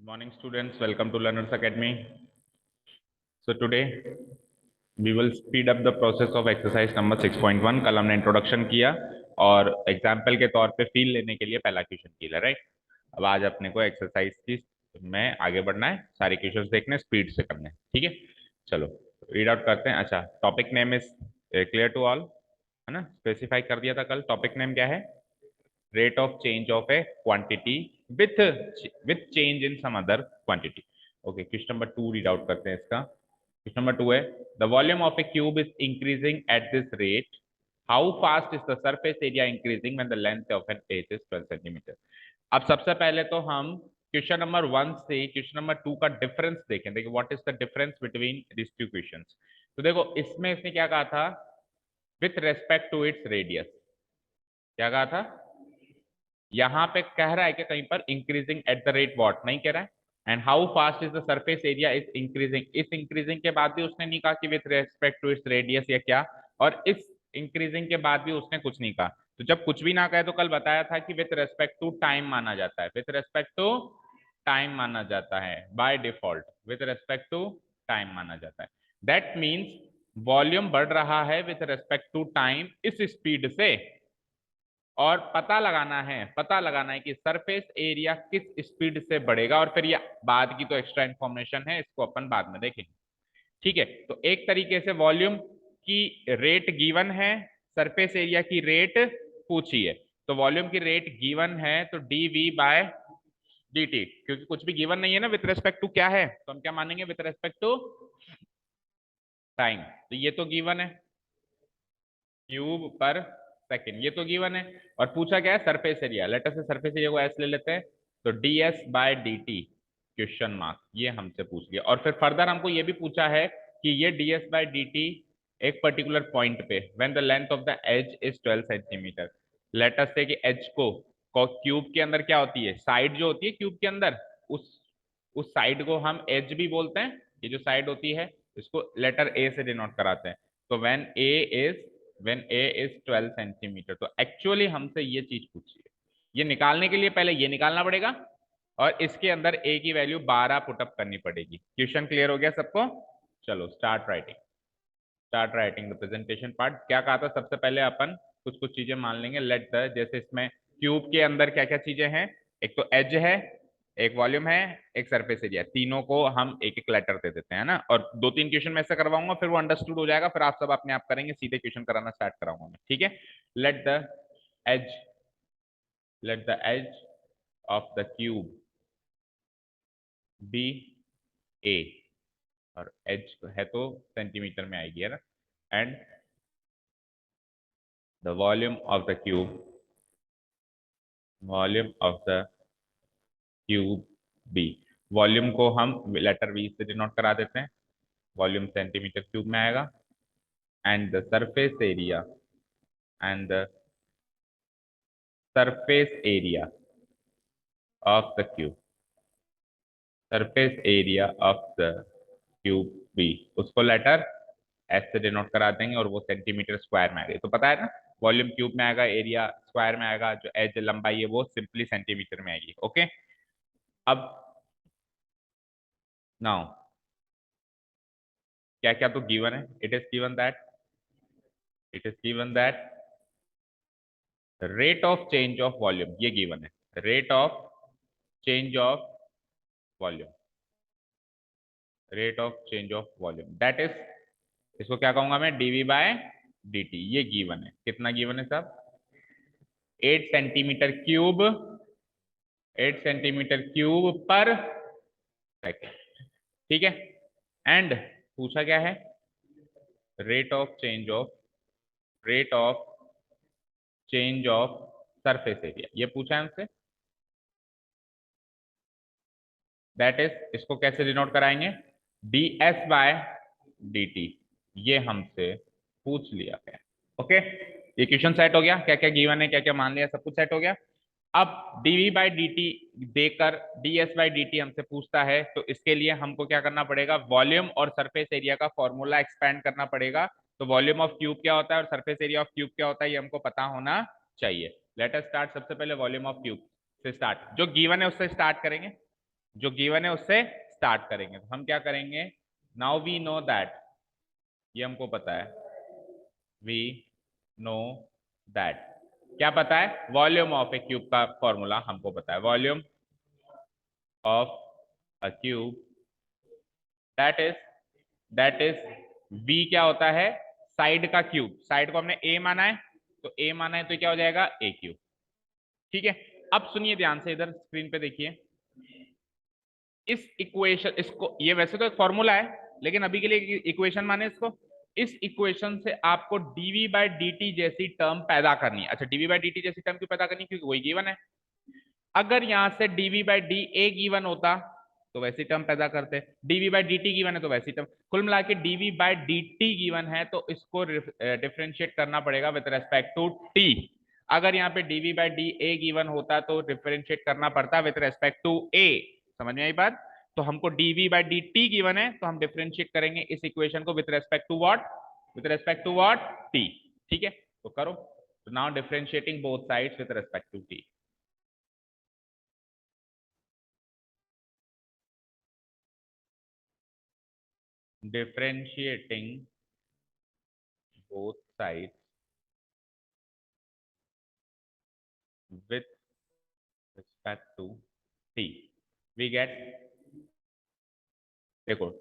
Good morning, students. Welcome to Learners Academy. So today we will speed up the process of exercise number 6.1. कल हमने introduction किया और example के तौर पे फील लेने के लिए पहला क्वेश्चन किया, राइट। अब आज अपने को एक्सरसाइज की में आगे बढ़ना है, सारे क्वेश्चंस देखने स्पीड से करने हैं, ठीक है। चलो रीड आउट करते हैं। अच्छा, topic name is clear to all, है ना। स्पेसिफाई कर दिया था कल। टॉपिक नेम क्या है? rate of change of a quantity with with change in some other quantity. Okay, question number 2 read out करते हैं इसका। question number 2 है the volume of a cube is increasing at this rate, how fast is the surface area increasing when the length of an edge is 12 centimeter. अब सबसे पहले तो हम question number 1 से क्वेश्चन नंबर 2 का difference देखें। देखिए what is the difference between this two questions. तो देखो इसमें इसने क्या कहा था, with respect to its radius. क्या कहा था? यहां पे कह रहा है कि कहीं पर increasing at the rate what नहीं कह रहा है। And how fast is the surface area is increasing. इस इंक्रीजिंग के बाद भी उसने नहीं कहा कि with respect to its radius या क्या, और इस इंक्रीजिंग के बाद भी उसने कुछ नहीं कहा। तो जब कुछ भी ना कहे तो कल बताया था कि विथ रेस्पेक्ट टू टाइम माना जाता है, विथ रेस्पेक्ट टू टाइम माना जाता है by default, with respect to time माना जाता है। दैट मीन्स वॉल्यूम बढ़ रहा है विथ रेस्पेक्ट टू टाइम इस स्पीड से, और पता लगाना है कि सरफेस एरिया किस स्पीड से बढ़ेगा। और फिर ये बाद की तो एक्स्ट्रा इन्फॉर्मेशन है, इसको अपन बाद में देखेंगे, ठीक है। तो एक तरीके से वॉल्यूम की रेट गिवन है, सरफेस एरिया की रेट पूछी है। तो वॉल्यूम की रेट गिवन है तो d v by D t, क्योंकि कुछ भी गिवन नहीं है ना विथ रेस्पेक्ट टू क्या है, तो हम क्या मानेंगे विथ रेस्पेक्ट टू टाइम। तो ये तो गिवन है क्यूब पर सेकेंड, ये तो गिवन है। और पूछा क्या है? Surface area. लेटर से सरफेस एरिया को एस ले लेते हैं, तो d s by D t question mark, ये हमसे पूछ लिया। और फिर फर्दर हमको ये भी पूछा है कि ये d s by D t एक पर्टिकुलर पॉइंट पे when the length of the edge is 12 centimetre. Letter से कि एज को क्यूब के अंदर क्या होती है, साइड जो होती है क्यूब के अंदर, उस साइड को हम एज भी बोलते हैं। ये जो साइड होती है इसको लेटर ए से डिनोट कराते हैं। तो व्हेन ए इज 12 सेंटीमीटर, तो एक्चुअली हमसे ये चीज पूछी है। ये निकालने के लिए पहले ये निकालना पड़ेगा और इसके अंदर ए की वैल्यू 12 पुटअप करनी पड़ेगी। क्वेश्चन क्लियर हो गया सबको? चलो start writing the presentation part. क्या कहा था? सबसे पहले अपन कुछ कुछ चीजें मान लेंगे। लेट द, जैसे इसमें क्यूब के अंदर क्या क्या चीजें हैं, एक तो एज है, एक वॉल्यूम है, एक सरफेस एरिया, तीनों को हम एक एक लेटर दे देते हैं ना। और दो तीन क्वेश्चन मैं ऐसे करवाऊंगा, फिर वो अंडरस्टूड हो जाएगा, फिर आप सब अपने आप करेंगे, सीधे क्वेश्चन कराना स्टार्ट कराऊंगा मैं, ठीक है। Let the edge let the edge of the cube be A, और एज है तो सेंटीमीटर में आएगी, है ना। And the volume of the cube be, volume को हम लेटर वी से डिनोट करा देते हैं, वॉल्यूम सेंटीमीटर क्यूब में आएगा। And the and the surface area of the cube surface area of the cube be, उसको लेटर एस से डिनोट करा देंगे और वो सेंटीमीटर स्क्वायर में आएगा। तो पता है ना, वॉल्यूम क्यूब में आएगा, एरिया स्क्वायर में आएगा, जो एज लंबाई है वो सिंपली सेंटीमीटर में आएगी। ओके, अब नाउ क्या क्या तो गिवन है। It is given that rate of change of volume, ये गिवन है। Rate of change of volume rate of change of volume that is, इसको क्या कहूंगा मैं, डीवी बाय dt। ये गिवन है। कितना गिवन है सब? 8 सेंटीमीटर क्यूब 8 सेंटीमीटर क्यूब पर सेकेंड, ठीक है। एंड पूछा क्या है? Rate of change of rate of change of surface area, ये पूछा है हमसे। दैट इज, इसको कैसे डिनोट कराएंगे? D s by D t, ये हमसे पूछ लिया गया। ओके, ये क्वेश्चन सेट हो गया। क्या क्या गिवन है, क्या क्या मान लिया, सब कुछ सेट हो गया। अब डीवी बाई डी टी देकर D S by D T हमसे पूछता है, तो इसके लिए हमको क्या करना पड़ेगा? वॉल्यूम और सरफेस एरिया का फॉर्मूला एक्सपैंड करना पड़ेगा। तो वॉल्यूम ऑफ क्यूब क्या होता है और सरफेस एरिया ऑफ क्यूब क्या होता है, ये हमको पता होना चाहिए। Let us start. सबसे पहले वॉल्यूम ऑफ क्यूब से स्टार्ट, जो गिवन है उससे स्टार्ट करेंगे। जो गिवन है उससे स्टार्ट करेंगे। तो हम क्या करेंगे, नाउ वी नो दैट, ये हमको पता है, वी नो दैट, क्या पता है, वॉल्यूम ऑफ ए क्यूब का फॉर्मूला हमको पता है, volume of a cube that is v क्या होता है, साइड का क्यूब, साइड को हमने a माना है, तो a माना है तो क्या हो जाएगा a क्यूब। ठीक है, अब सुनिए ध्यान से, इधर स्क्रीन पे देखिए, इस इक्वेशन, इसको, ये वैसे तो एक फॉर्मूला है लेकिन अभी के लिए इक्वेशन माने इसको, इस इक्वेशन से आपको dv बाई dt जैसी टर्म पैदा करनी है। अच्छा, dv बाई dt जैसी टर्म क्यों पैदा करनी है, क्योंकि वही गिवन है। अगर यहां से dv by D A given होता तो वैसी टर्म पैदा करते, dv बाई dt गिवन है तो वैसी टर्म, कुल मिला के dv बाई dt गिवन है तो इसको डिफरेंशिएट करना पड़ेगा विद रेस्पेक्ट टू t। अगर यहाँ पे dv by D A given होता तो डिफरेंशिएट करना पड़ता विद रेस्पेक्ट टू a। समझ में आई बात? तो हमको dv बाई dt गिवन है तो हम डिफरेंशिएट करेंगे इस इक्वेशन को with respect to what, with respect to what, t। ठीक है, तो करो, तो now differentiating both sides with respect to t। differentiating both sides with respect to t, we get, देखो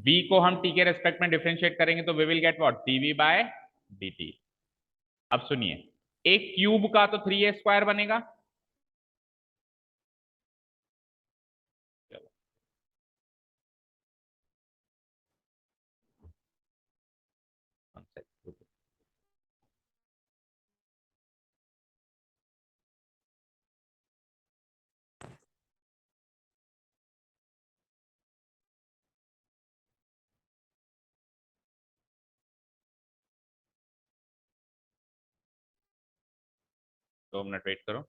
v को हम t के रेस्पेक्ट में डिफरेंशिएट करेंगे तो we will get what, dv by dt। अब सुनिए, एक क्यूब का तो 3a² बनेगा, चलो one second, 2 मिनट वेट करो।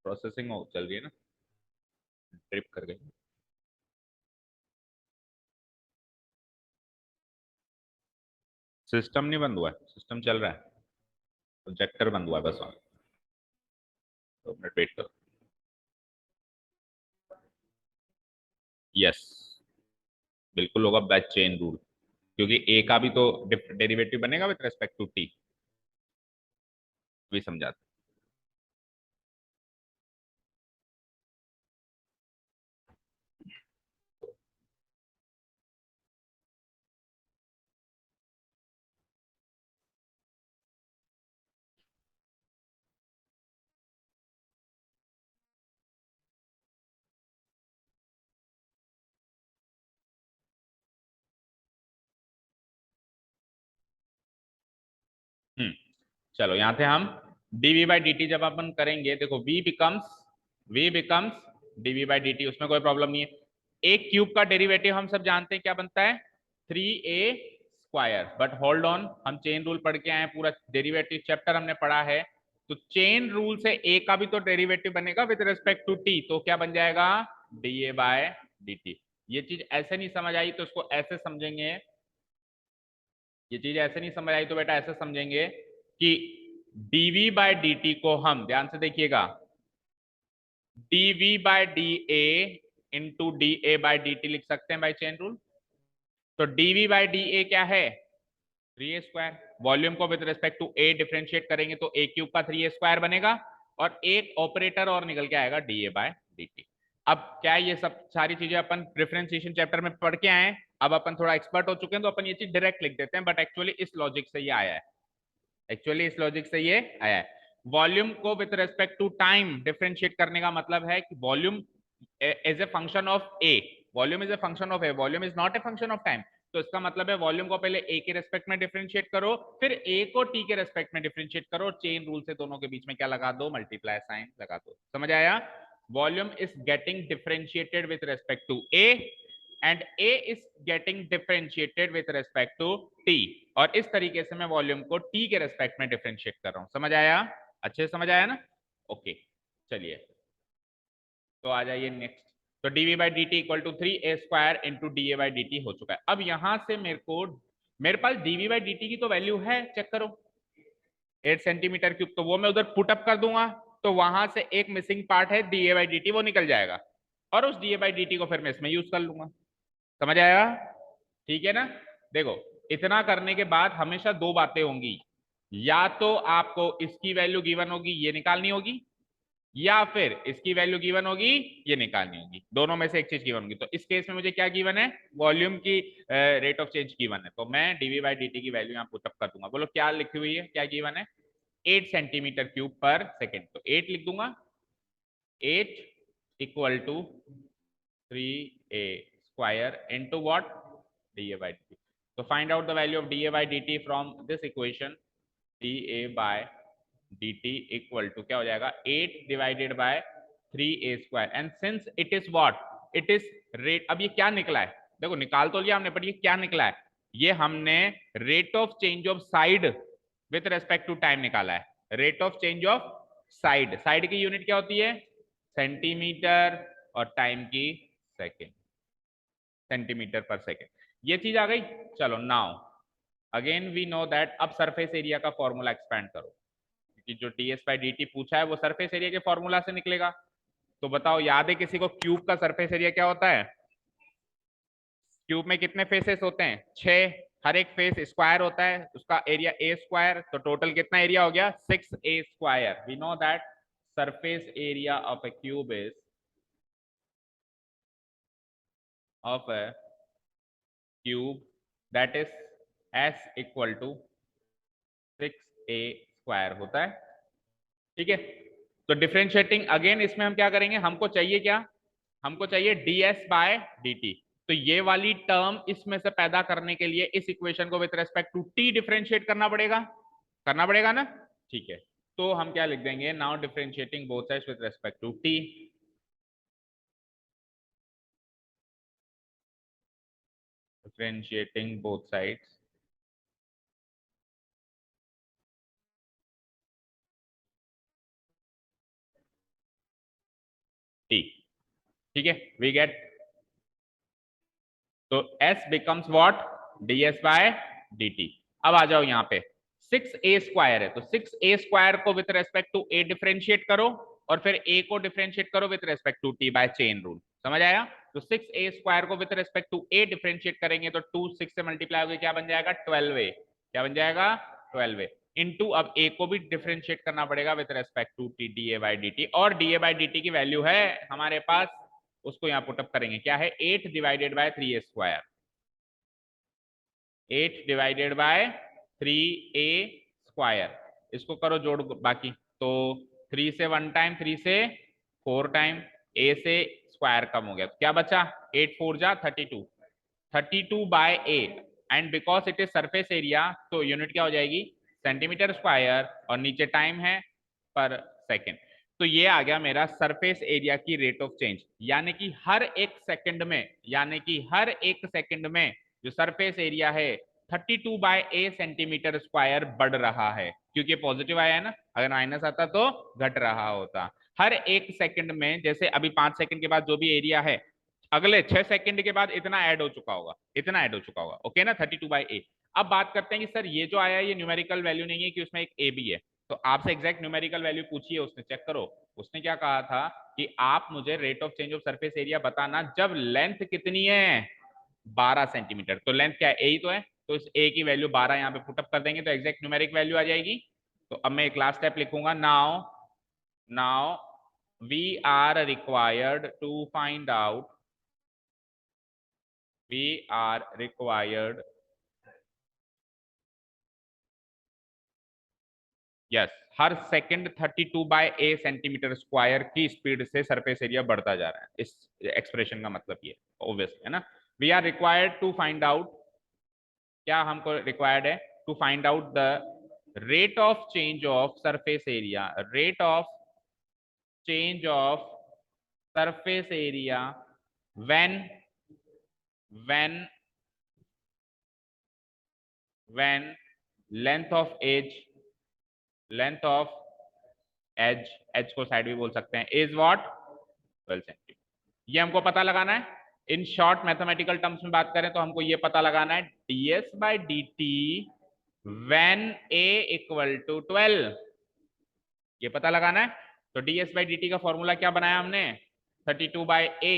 प्रोसेसिंग हो चल रही है ना, ट्रिप कर गई। सिस्टम नहीं बंद हुआ है, सिस्टम चल रहा है, प्रोजेक्टर बंद हुआ है बस वहाँ। 2 मिनट वेट करो। यस, बिल्कुल होगा बैच चेन रूल, क्योंकि ए का भी तो डेरिवेटिव बनेगा विद रेस्पेक्ट टू टी, भी समझाते। हम्म, चलो यहाँ से हम dv बाई dt जब अपन करेंगे, देखो v becomes dv by dt, उसमें कोई प्रॉब्लम नहीं है। एक क्यूब का डेरिवेटिव हम सब जानते हैं क्या बनता है, 3a²। बट होल्ड ऑन, हम चेन रूल पढ़ के आए हैं, पूरा डेरिवेटिव चैप्टर हमने पढ़ा है, तो चेन रूल से a का भी तो डेरिवेटिव बनेगा विद रिस्पेक्ट टू t, तो क्या बन जाएगा, da बाय dt। ये चीज ऐसे नहीं समझ आई तो उसको ऐसे समझेंगे, ये चीज ऐसे नहीं समझ आई तो बेटा ऐसे समझेंगे कि dv बाय dt को हम, ध्यान से देखिएगा, dv by da into da by dt लिख सकते हैं बाय चेन रूल। तो dv बाय da क्या है, 3a²। वॉल्यूम को with respect to a differentiate करेंगे तो a क्यूब का 3a² बनेगा, और एक ऑपरेटर और निकल के आएगा da बाय dt। अब क्या ये सब सारी चीजें अपन डिफरेंशिएशन चैप्टर में पढ़ के आए हैं, अब अपन थोड़ा एक्सपर्ट हो चुके हैं तो अपन ये चीज डायरेक्ट लिख देते हैं, बट एक्चुअली इस लॉजिक से ये आया है, एक्चुअली इस लॉजिक से ये आया है। वॉल्यूम को with respect to time differentiate करने का मतलब है कि volume as a function of a, volume is a function of a, volume is not a function of time. तो इसका मतलब है वॉल्यूम को पहले ए के रेस्पेक्ट में डिफरेंशिएट करो, फिर ए को टी के रेस्पेक्ट में डिफरेंशिएट करो, चेन रूल से दोनों के बीच में क्या लगा दो, मल्टीप्लाई साइन लगा दो। समझ आया? Volume is getting differentiated with respect to a and A is getting differentiated with respect to T, और इस तरीके से मैं वॉल्यूम को T के रेस्पेक्ट में डिफरेंशिएट कर रहा हूं। समझ आया? अच्छे से समझ आया ना? ओके, चलिए तो आ जाइए नेक्स्ट। तो dv by D t equal to 3a² into d A by D t हो चुका है। अब यहां से मेरे पास dv बाई डी टी की तो वैल्यू है, चेक करो 8 सेंटीमीटर क्यूब, तो वो मैं उधर पुटअप कर दूंगा, तो वहां से एक मिसिंग पार्ट है D A by D T, वो निकल जाएगा, और उस D A by D T को फिर मैं इसमें यूज कर लूंगा। समझ आया? ठीक है ना? देखो इतना करने के बाद हमेशा दो बातें होंगी, या तो आपको इसकी वैल्यू गिवन होगी ये निकालनी होगी, या फिर इसकी वैल्यू गिवन होगी ये निकालनी होगी, दोनों में से एक चीज गिवन होगी। तो इस केस में मुझे क्या गिवन है, वॉल्यूम की रेट ऑफ चेंज गिवन है, तो मैं डीवी बाई डी टी की वैल्यू यहाँ पुटअप कर दूंगा। बोलो क्या लिखी हुई है, क्या गिवन है? 8 सेंटीमीटर क्यूब पर सेकेंड, तो 8 लिख दूंगा, 8 equal to 3a² into what, dA by dt. So find out the value of dA by dt from this equation, dA by dt equal to क्या हो जाएगा, 8 divided by 3a² and since it is what, it is rate। अब ये क्या निकला है, देखो निकाल तो लिया हमने, पर ये क्या निकला है, ये हमने rate of change of side with respect to time निकाला है। Rate of change of side, side की यूनिट क्या होती है, सेंटीमीटर, और टाइम की सेकेंड, सेंटीमीटर पर सेकेंड। ये चीज आ गई। चलो now again we know that, अब सरफेस एरिया का फॉर्मूला एक्सपैंड करो, क्योंकि जो ds बाई dt पूछा है वो सरफेस एरिया के फॉर्मूला से निकलेगा। तो बताओ याद है किसी को क्यूब का सरफेस एरिया क्या होता है? क्यूब में कितने फेसेस होते हैं, 6, हर एक फेस स्क्वायर होता है, उसका एरिया a², तो टोटल कितना एरिया हो गया, 6a²। We know that surface area of a cube is of a cube that is s equal to 6a² होता है। ठीक है, तो डिफरेंशिएटिंग अगेन इसमें हम क्या करेंगे, हमको चाहिए क्या, हमको चाहिए ds बाय dt। तो ये वाली टर्म इसमें से पैदा करने के लिए इस इक्वेशन को with respect to t differentiate करना पड़ेगा ना। ठीक है, तो हम क्या लिख देंगे, now differentiating both sides with respect to t, differentiating both sides t। ठीक है, वी गेट, तो s becomes what, ds by dt। अब आ जाओ यहाँ पे 6a² है, तो 6a² को with respect to a differentiate करो, और फिर a को डिफरेंशिएट करो with respect to t by chain rule. समझ आया? तो 6a² को with respect to a differentiate करेंगे तो 2 6 से मल्टीप्लाई होगा, क्या बन जाएगा, 12a। क्या बन जाएगा, 12a इंटू, अब a को भी डिफरेंशिएट करना पड़ेगा with respect to t dA by dt, और dA बाई dt की वैल्यू है हमारे पास, उसको यहाँ पुटअप करेंगे, क्या है, 8 divided by 3a², 8 divided by 3a², इसको करो जोड़ बाकी, तो 3 से 1 टाइम, 3 से 4 टाइम, a से स्क्वायर कम हो गया, तो क्या बचा, 8 4 जा 32, 32 by a, and because it is surface area तो यूनिट क्या हो जाएगी, सेंटीमीटर स्क्वायर, और नीचे टाइम है पर सेकेंड। तो ये आ गया मेरा सरफेस एरिया की रेट ऑफ चेंज, यानी कि हर एक सेकंड में जो सरफेस एरिया है 32 बाय a सेंटीमीटर स्क्वायर बढ़ रहा है, क्योंकि पॉजिटिव आया है ना, अगर माइनस आता तो घट रहा होता। हर एक सेकंड में, जैसे अभी 5 सेकंड के बाद जो भी एरिया है, अगले 6 सेकंड के बाद इतना ऐड हो चुका होगा, ओके ना, 32 बाय a। अब बात करते हैं कि सर ये जो आया है ये न्यूमेरिकल वैल्यू नहीं है कि उसमें एक a भी है, तो आपसे एग्जैक्ट न्यूमेरिकल वैल्यू पूछिए उसने, चेक करो उसने क्या कहा था कि आप मुझे rate of change of surface area बताना जब लेंथ कितनी है, 12 सेंटीमीटर। तो लेंथ क्या है, ए ही तो है, तो इस ए की वैल्यू 12 यहाँ पे पुटअप कर देंगे तो एग्जैक्ट न्यूमेरिक वैल्यू आ जाएगी। तो अब मैं एक लास्ट स्टेप लिखूंगा, now we are required to find out we are required, yes, हर सेकंड 32/a सेंटीमीटर स्क्वायर की स्पीड से सरफेस एरिया बढ़ता जा रहा है। इस एक्सप्रेशन का मतलब ये ऑब्वियस है ना। We are required to find out, क्या हमको रिक्वायर्ड है, to find out the rate of change of surface area, rate of change of surface area when when when length of edge, length of edge, edge को side भी बोल सकते हैं, is what 12 centimetre. ये हमको पता लगाना है। इन शॉर्ट मैथमेटिकल टर्म्स में बात करें तो हमको ये पता लगाना है ds by D t when a equal to 12, ये पता लगाना है। तो ds बाई डी टी का फॉर्मूला क्या बनाया हमने, 32/a,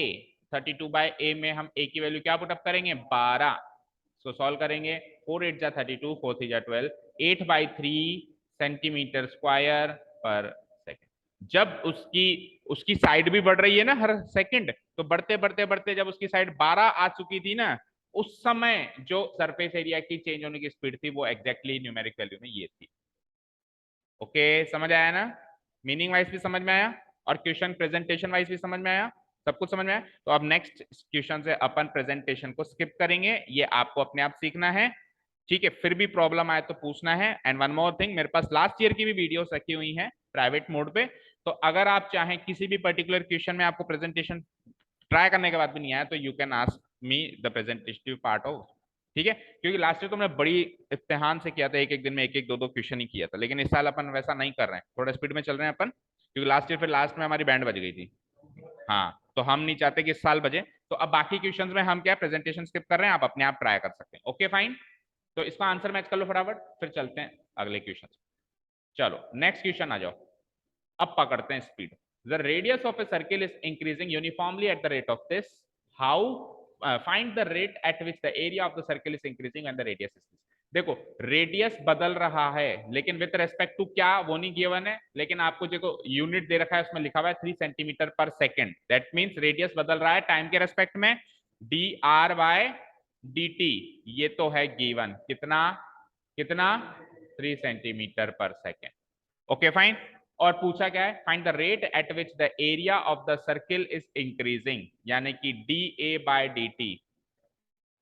32/a में हम a की वैल्यू क्या पुटअप करेंगे, 12। सो सॉल्व करेंगे, 4 8 जा 32, 4 3 जा 12, 8/3 सेंटीमीटर स्क्वायर पर सेकेंड। जब उसकी उसकी साइड भी बढ़ रही है ना हर सेकंड, तो बढ़ते बढ़ते बढ़ते जब उसकी साइड 12 आ चुकी थी ना, उस समय जो सरफेस एरिया की चेंज होने की स्पीड थी वो एग्जैक्टली न्यूमेरिक वैल्यू में ये थी। ओके, समझ आया ना, मीनिंग वाइज भी समझ में आया और क्वेश्चन प्रेजेंटेशन वाइज भी समझ में आया, सब कुछ समझ में आया। तो अब नेक्स्ट क्वेश्चन से अपन प्रेजेंटेशन को स्किप करेंगे, ये आपको अपने आप सीखना है, ठीक है। फिर भी प्रॉब्लम आए तो पूछना है। एंड वन मोर थिंग, मेरे पास लास्ट ईयर की भी वीडियोस रखी हुई हैं प्राइवेट मोड पे, तो अगर आप चाहें किसी भी पर्टिकुलर क्वेश्चन में आपको प्रेजेंटेशन ट्राई करने के बाद भी नहीं आया तो you can ask me the presentative part of, ठीक है। क्योंकि लास्ट ईयर तो हमने बड़ी इम्तिहान से किया था, एक एक दिन में एक एक दो दो क्वेश्चन ही किया था, लेकिन इस साल अपन वैसा नहीं कर रहे हैं, थोड़ा स्पीड में चल रहे हैं अपन, क्योंकि लास्ट ईयर फिर लास्ट में हमारी बैंड बज गई थी। हाँ, तो हम नहीं चाहते कि इस साल बजे। तो अब बाकी क्वेश्चंस में हम क्या प्रेजेंटेशन स्किप कर रहे हैं, आप अपने आप ट्राई कर सकते हैं। ओके फाइन, तो इसका आंसर मैच कर लो फटाफट, फिर चलते हैं अगले क्वेश्चन। चलो नेक्स्ट क्वेश्चन आ जाओ, अब पकड़ते हैं speed. The radius of a circle is increasing uniformly eight the rate of this, how find the rate at which the area of the circle is increasing and the radius is this. देखो radius बदल रहा है, लेकिन with respect to क्या वो नहीं given है, लेकिन आपको जो यूनिट दे रखा है उसमें लिखा हुआ है 3 सेंटीमीटर पर सेकेंड, दैट मीन्स रेडियस बदल रहा है टाइम के रेस्पेक्ट में, d r by D t, ये तो है गिवन, कितना कितना 3 सेंटीमीटर पर सेकेंड। ओके फाइन, और पूछा क्या है, find the rate at which the area of the circle is increasing, यानी कि d A by D t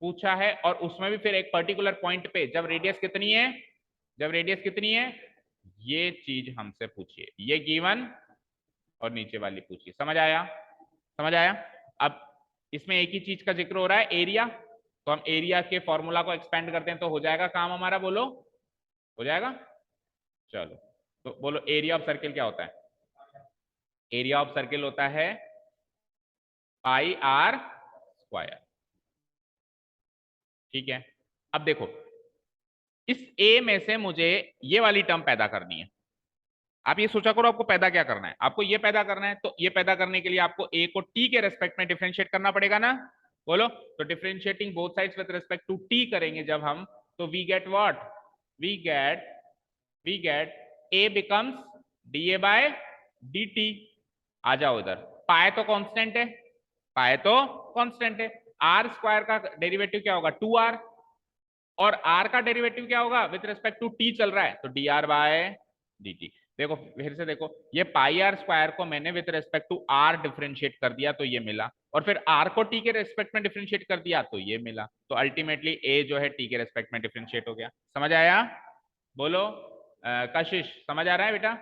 पूछा है, और उसमें भी फिर एक पर्टिकुलर पॉइंट पे जब रेडियस कितनी है, जब रेडियस कितनी है, ये चीज हमसे पूछिए, ये गिवन और नीचे वाली पूछिए। समझ आया, समझ आया। अब इसमें एक ही चीज का जिक्र हो रहा है, एरिया, तो हम एरिया के फॉर्मूला को एक्सपेंड करते हैं तो हो जाएगा काम हमारा, बोलो हो जाएगा। चलो तो बोलो एरिया ऑफ सर्किल क्या होता है, एरिया ऑफ सर्किल होता है पाई आर स्क्वायर, ठीक है। अब देखो इस ए में से मुझे ये वाली टर्म पैदा करनी है, आप ये सोचा करो आपको पैदा क्या करना है, आपको ये पैदा करना है, तो ये पैदा करने के लिए आपको ए को टी के रेस्पेक्ट में डिफरेंशिएट करना पड़ेगा ना, बोलो। तो differentiating both sides with respect to T करेंगे जब हम, तो we get what, we get we get A becomes D A by D T. आ जाओ इधर, पाए तो कांस्टेंट है, पाए तो कांस्टेंट है, आर स्क्वायर का डेरिवेटिव क्या होगा 2r, और r का डेरिवेटिव क्या होगा विद रिस्पेक्ट टू t चल रहा है, तो dr बाय dt। देखो फिर से देखो, ये पाई आर स्क्वायर को मैंने विद रिस्पेक्ट टू r डिफरेंशिएट कर दिया तो ये मिला, और फिर r को t के रेस्पेक्ट में डिफरेंशिएट कर दिया तो ये मिला, तो अल्टीमेटली a जो है t के रेस्पेक्ट में डिफरेंशिएट हो गया। समझ आया, बोलो कशिश समझ आ रहा है बेटा।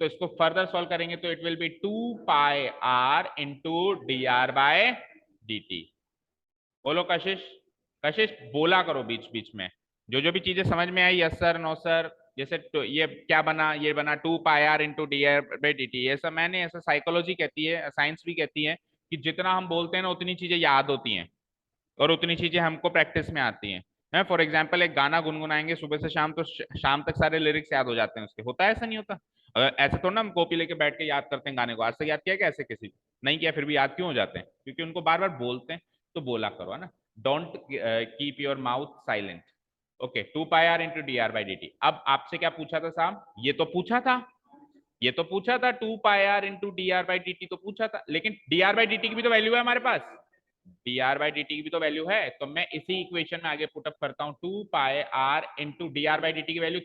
तो इसको फर्दर सॉल्व करेंगे तो it will be 2πr into D r by D t. बोलो कशिश, कशिश बोला करो बीच बीच में, जो भी चीजें समझ में आई यस सर नो सर, जैसे तो ये क्या बना, ये बना 2πr into D R by D T, ऐसा मैंने ऐसा साइकोलॉजी कहती है, साइंस भी कहती है कि जितना हम बोलते हैं ना उतनी चीजें याद होती हैं और उतनी चीजें हमको प्रैक्टिस में आती हैं। फॉर एग्जाम्पल एक गाना गुनगुनाएंगे सुबह से शाम तो शाम तक सारे लिरिक्स याद हो जाते हैं उसके, होता है ऐसा नहीं होता, ऐसे थोड़ा ना हम कॉपी लेके बैठ के याद करते हैं गाने को, आज तक याद किया क्या ऐसे किसी नहीं किया, फिर भी याद क्यों हो जाते हैं, क्योंकि उनको बार बार बोलते हैं। तो बोला करो है ना, don't keep your mouth silent. Okay 2πr into D R by D T. अब आपसे क्या पूछा था साहब, ये तो पूछा था, ये तो पूछा था 2πr into D R by D T तो पूछा था, लेकिन D are by D T की भी तो वैल्यू है हमारे पास, D are by D T की भी तो वैल्यू है, तो मैं इसी इक्वेशन में आगे पुटअप करता हूं, 2 pi R into D R by D T की वैल्यू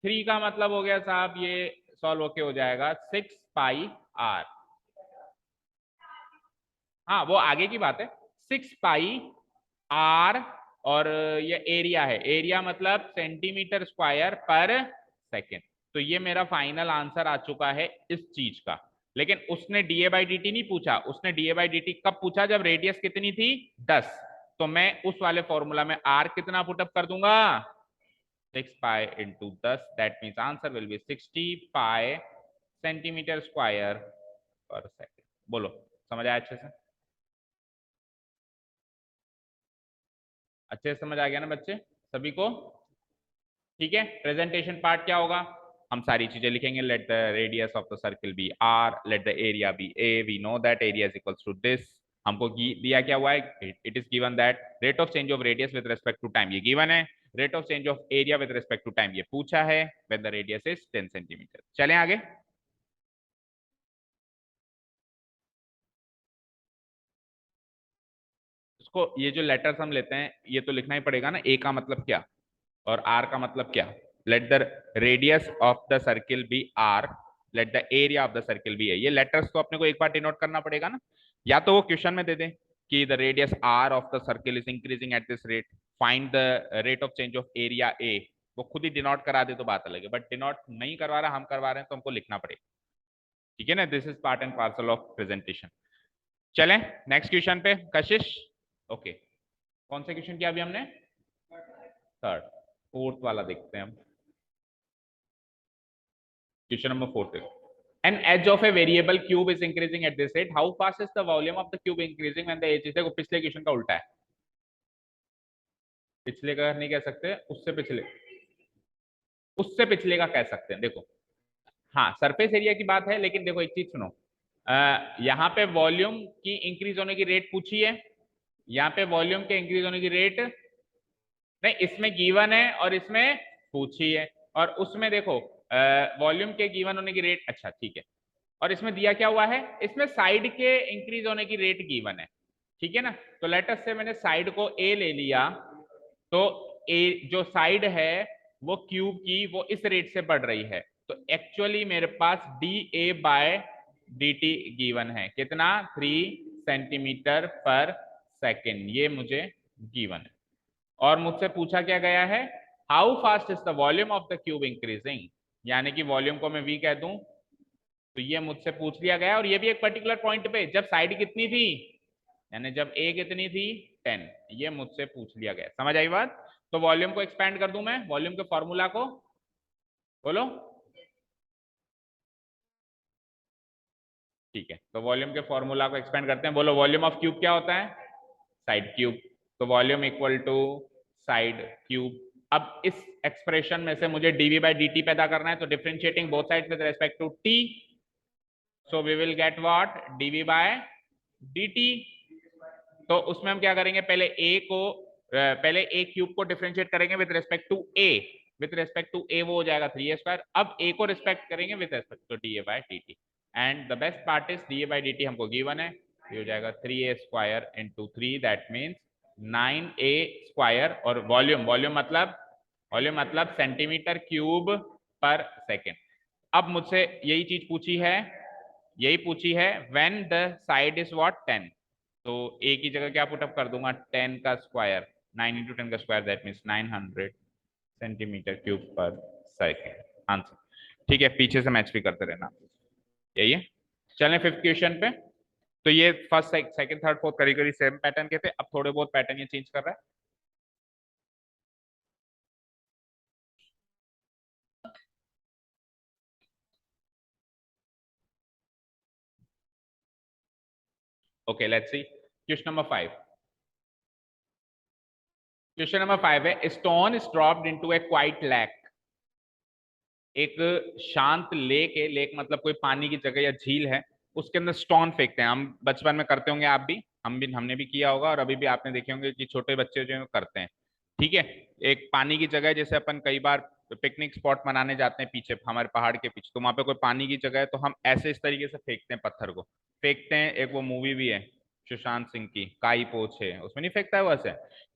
3 का मतलब हो गया साहब ये सॉल्व होके हो जाएगा 6 पाई आर। हाँ वो आगे की बात है, 6 पाई आर, और ये एरिया है, एरिया मतलब सेंटीमीटर स्क्वायर पर सेकेंड। तो ये मेरा फाइनल आंसर आ चुका है इस चीज का। लेकिन उसने डीए बाई डी टी नहीं पूछा, उसने डीए बाई डी टी कब पूछा, जब रेडियस कितनी थी 10। तो मैं उस वाले फॉर्मूला में आर कितना पुटअप कर दूंगा, 6 pi into 10, that means answer will be 60 pi centimetre square per second. बोलो समझ आया अच्छे से? अच्छे से समझ आ गया ना बच्चे सभी को? ठीक है, प्रेजेंटेशन पार्ट क्या होगा, हम सारी चीजें लिखेंगे। Let the radius of the circle be are, let the area be a, we know that area is equals to this. हमको दिया क्या हुआ है, it is given that rate of change of radius with respect to time, ये given है। Rate of change of area with respect to time ये पूछा है, when the radius is 10 centimetre. चलें आगे। इसको ये जो लेटर्स हम लेते हैं ये तो लिखना ही पड़ेगा ना, ए का मतलब क्या और आर का मतलब क्या। Let the radius of the circle be are, let the area of the circle be A, ये लेटर्स तो अपने को एक बार डिनोट करना पड़ेगा ना। या तो वो क्वेश्चन में दे दें कि the radius r of the circle is increasing at this rate, find the rate of change of area a, वो खुद ही डिनोट करा दे तो बात अलग है, बट डिनोट नहीं करवा रहा, हम करवा रहे हैं तो हमको लिखना पड़ेगा। ठीक है ना, this is part and parcel of presentation. चलें नेक्स्ट क्वेश्चन पे कशिश। ओके, कौन सा क्वेश्चन किया अभी हमने, थर्ड। फोर्थ वाला देखते हैं हम, क्वेश्चन नंबर 4 देखो। An edge of a variable cube is increasing at this rate. How fast is the volume of the cube increasing when the edge is? देखो पिछले क्वेश्चन का उल्टा है, पिछले का नहीं कह सकते, उससे पिछले का कह सकते हैं। देखो हाँ सरफेस एरिया की बात है, लेकिन देखो एक चीज सुनो, यहाँ पे वॉल्यूम की इंक्रीज होने की रेट पूछी है, यहाँ पे वॉल्यूम के इंक्रीज होने की रेट नहीं, इसमें गिवन है और इसमें पूछी है, और उसमें देखो वॉल्यूम के गिवन होने की रेट, अच्छा ठीक है, और इसमें दिया क्या हुआ है, इसमें साइड के इंक्रीज होने की रेट गिवन है। ठीक है ना, तो लेटस से मैंने साइड को ए ले लिया, तो ए जो साइड है वो क्यूब की वो इस रेट से बढ़ रही है, तो एक्चुअली मेरे पास D A by D T given है, कितना 3 सेंटीमीटर पर सेकेंड, ये मुझे गिवन है। और मुझसे पूछा क्या गया है, how fast is the volume of the cube increasing, यानी कि वॉल्यूम को मैं वी कह दूं, तो ये मुझसे पूछ लिया गया, और ये भी एक पर्टिकुलर पॉइंट पे जब साइड कितनी थी, यानी जब ए कितनी थी 10, ये मुझसे पूछ लिया गया। समझ आई बात? तो वॉल्यूम को एक्सपेंड कर दूं मैं, वॉल्यूम के फॉर्मूला को बोलो। ठीक है, तो वॉल्यूम के फॉर्मूला को एक्सपेंड करते हैं, बोलो वॉल्यूम ऑफ क्यूब क्या होता है, साइड क्यूब, तो volume equal to side cube. अब इस एक्सप्रेशन में से मुझे dv बाई dt पैदा करना है, तो differentiating both side with respect to t, so we will get what, dv by dt। तो उसमें हम क्या करेंगे, पहले a क्यूब को डिफरेंशिएट करेंगे with respect to a, with respect to a वो हो जाएगा 3a², अब a को रिस्पेक्ट करेंगे with respect to da by dt, and the best part is da by dt हमको गिवन है, ये हो जाएगा 3a² into 3, that means 9a², और वॉल्यूम मतलब सेंटीमीटर क्यूब पर सेकेंड। अब मुझसे यही पूछी है when the side is what 10, तो ए की जगह क्या पुटअप कर दूंगा, 10 का स्क्वायर, 9 इंटू 10 का square, that means 900 centimetre cube पर सेकेंड, आंसर। ठीक है, पीछे से मैच भी करते रहना, यही है। चलें फिफ्थ क्वेश्चन पे। तो ये फर्स्ट सेकंड थर्ड फोर्थ करीब करीब सेम पैटर्न के थे, अब थोड़े बहुत पैटर्न ये चेंज कर रहा है। Okay let's see question number 5। Question number 5 है, stone is dropped into A quite lake, एक शांत लेक है, लेक मतलब कोई पानी की जगह या झील है, उसके अंदर स्टोन फेंकते हैं। हम बचपन में करते होंगे, आप भी, हमने भी किया होगा, और अभी भी आपने देखे होंगे कि छोटे बच्चे जो करते हैं। ठीक है, एक पानी की जगह, जैसे अपन कई बार पिकनिक स्पॉट मनाने जाते हैं पीछे हमारे पहाड़ के पीछे, तो वहां पे कोई पानी की जगह है, तो हम ऐसे इस तरीके से फेंकते हैं, पत्थर को फेंकते हैं। एक वो मूवी भी है सुशांत सिंह की काई पोच है, उसमें नहीं फेंकता है वो ऐसे।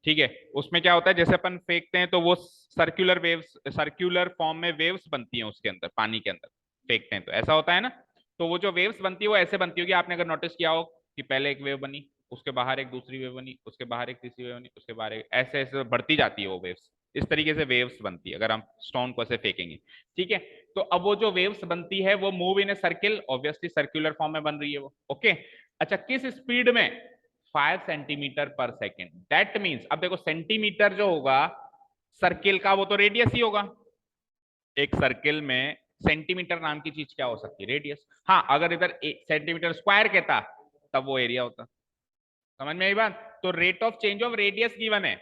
ठीक है, उसमें क्या होता है, जैसे अपन फेंकते हैं तो वो सर्कुलर वेव्स, सर्कुलर फॉर्म में वेव्स बनती हैं उसके अंदर, पानी के अंदर फेंकते हैं तो ऐसा होता है ना। तो वो जो वेव्स बनती है वो ऐसे बनती होगी, आपने अगर नोटिस किया हो कि पहले एक वेव बनी, उसके बाहर एक दूसरी वेव बनी, उसके बाहर एक तीसरी वेव बनी, उसके बाहर एक, ऐसे ऐसे बढ़ती जाती है वो वेव्स। इस तरीके से वेव्स बनती है अगर हम स्टोन को ऐसे फेंकेंगे। ठीक है, तो अब वो जो वेव्स बनती है वो move in a circle, obviously circular form में बन रही है वो। ओके, अच्छा किस स्पीड में? 5 सेंटीमीटर पर सेकेंड। दैट मीन्स, अब देखो सेंटीमीटर जो होगा सर्किल का वो तो रेडियस ही होगा। एक सर्किल में सेंटीमीटर नाम की चीज क्या हो सकती है? रेडियस। हाँ, अगर इधर सेंटीमीटर स्क्वायर कहता तब वो एरिया होता। समझ में आई बात? तो rate of change of radius given है,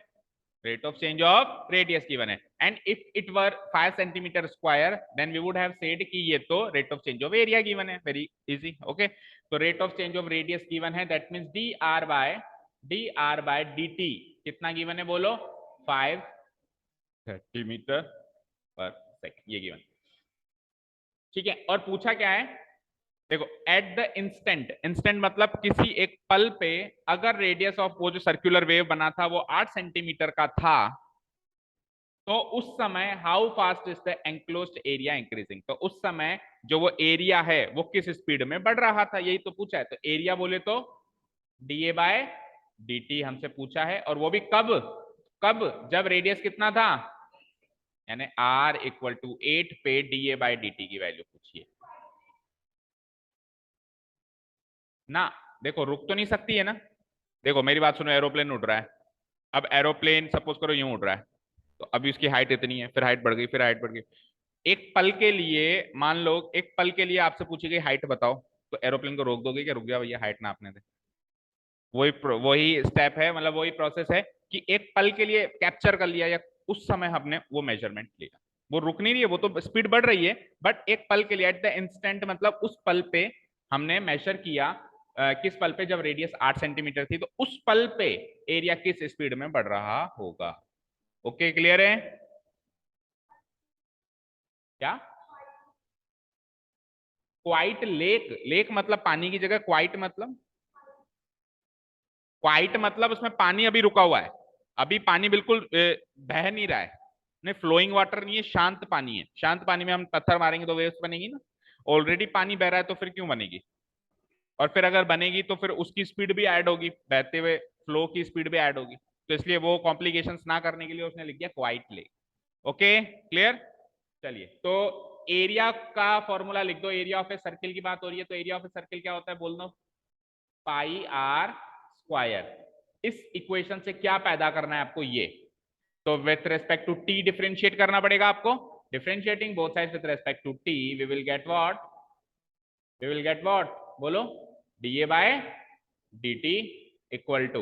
rate of change of radius given है, and if it were 5 centimeter square then we would have said कि ये तो rate of change of area given है, very easy। okay, तो rate of change of radius given है, that means dr by dt कितना given है बोलो? 5 centimetre पर सेकंड, ये given। ठीक है, और पूछा क्या है? देखो, एट द इंस्टेंट, इंस्टेंट मतलब किसी एक पल पे अगर रेडियस ऑफ वो जो सर्कुलर वेव बना था वो 8 सेंटीमीटर का था, तो उस समय how fast is the enclosed area increasing, तो उस समय जो वो एरिया है वो किस स्पीड में बढ़ रहा था, यही तो पूछा है। तो एरिया बोले तो डीए बाय dt हमसे पूछा है, और वो भी कब? कब? जब रेडियस कितना था, यानी r इक्वल टू 8 पे डीए बाय dt की वैल्यू पूछिए ना। देखो रुक तो नहीं सकती है ना। देखो मेरी बात सुनो, एरोप्लेन उड़ रहा है, अब एरोप्लेन सपोज करो यूं उड़ रहा है, तो अभी उसकी हाइट इतनी है, फिर हाइट बढ़ गई, फिर हाइट बढ़ गई। एक पल के लिए, मान लो एक पल के लिए आपसे पूछी गई हाइट बताओ, तो एरोप्लेन को रोक दोगे क्या? रुक गया भैया, हाइट नापने दे। वही वही स्टेप है, मतलब वही प्रोसेस है कि एक पल के लिए कैप्चर कर लिया, या उस समय हमने वो मेजरमेंट लिया, वो रुक नहीं रही है, वो तो स्पीड बढ़ रही है, बट एक पल के लिए, एट द इंस्टेंट मतलब उस पल पे हमने मेजर किया। किस पल पे? जब रेडियस 8 सेंटीमीटर थी, तो उस पल पे एरिया किस स्पीड में बढ़ रहा होगा। ओके, क्लियर है क्या? क्वाइट लेक, लेक मतलब पानी की जगह, क्वाइट मतलब, क्वाइट मतलब उसमें पानी अभी रुका हुआ है, अभी पानी बिल्कुल बह नहीं रहा है, नहीं फ्लोइंग वाटर नहीं है, शांत पानी है। शांत पानी में हम पत्थर मारेंगे तो वेव्स बनेगी ना। ऑलरेडी पानी बह रहा है तो फिर क्यों बनेगी? और फिर अगर बनेगी तो फिर उसकी स्पीड भी ऐड होगी, बहते हुए फ्लो की स्पीड भी ऐड होगी, तो इसलिए वो कॉम्प्लिकेशंस ना करने के लिए उसने लिख दिया क्वाइट लेक। Okay, clear. चलिए, तो एरिया का फॉर्मूला लिख दो। एरिया ऑफ ए सर्किल की बात हो रही है, तो एरिया ऑफ ए सर्किल क्या होता है बोल दो? Pi R square. इस इक्वेशन से क्या पैदा करना है आपको? ये तो with respect to T differentiate करना पड़ेगा आपको। Differentiating both sides with respect to T, we will get what? We will get what बोलो? D A by dt equal to,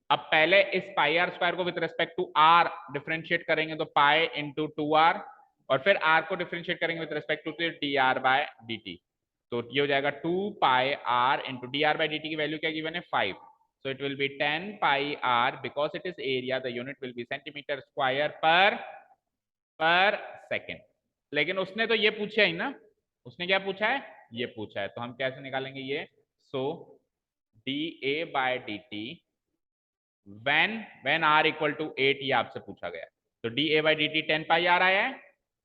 अब पहले इस पाई आर स्क्वायर को with respect to R differentiate करेंगे तो पाई इंटू 2r, और फिर r को डिफरेंशिएट करेंगे with respect to d r by D T, तो ये हो जाएगा 2 pi r into D R by D T की वैल्यू क्या गिवन है? 5। so it will be 10 pi r, because it is area the unit will be centimeter square पर second. लेकिन उसने तो ये पूछा ही ना, उसने क्या पूछा है? ये पूछा है, तो हम कैसे निकालेंगे ये? So D A by D T when r equal to 8, ये आपसे पूछा गया, तो D A by D T 10 pi R आया है,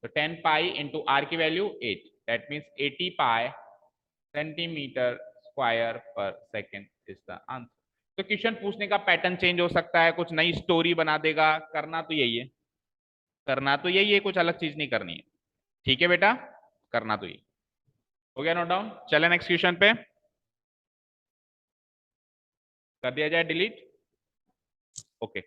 तो 10 पाई इंटू आर की value 8, that means 80 pi centimetre square per second is the answer. तो क्वेश्चन पूछने का पैटर्न चेंज हो सकता है, कुछ नई स्टोरी बना देगा, करना तो यही है, करना तो यही है, कुछ अलग चीज नहीं करनी है। ठीक है बेटा, करना तो यही। हो गया नोट डाउन? चले नेक्स्ट क्वेश्चन पे, कर दिया जाए डिलीट। ओके,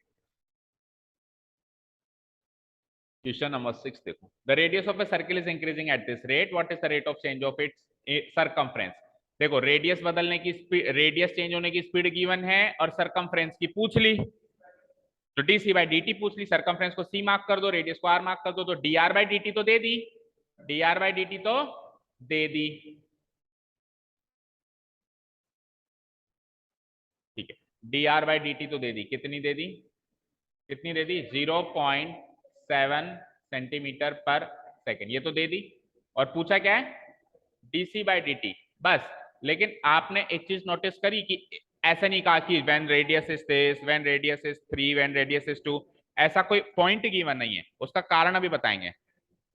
क्वेश्चन नंबर 6 देखो, the radius of a circle is increasing at this rate, what is the rate of change of its circumference. देखो रेडियस बदलने की स्पीड, रेडियस चेंज होने की स्पीड गिवन है, और सरकमफ्रेंस की पूछ ली, तो d c by D t पूछ ली, सरकमफ्रेंस को सी मार्क कर दो, रेडियस को आर मार्क कर दो, तो D are by D T तो दे दी, D are by D T तो दे दी। ठीक है, D are by D T तो दे दी, कितनी दे दी? कितनी दे दी? 0.7 सेंटीमीटर पर सेकेंड, ये तो दे दी। और पूछा क्या है? डीसी बाई डी टी, बस। लेकिन आपने एक चीज नोटिस करी कि ऐसा नहीं कहा कि when radius is this, when radius is 3, when radius is 2, ऐसा कोई पॉइंट गिवन नहीं है। उसका कारण अभी बताएंगे,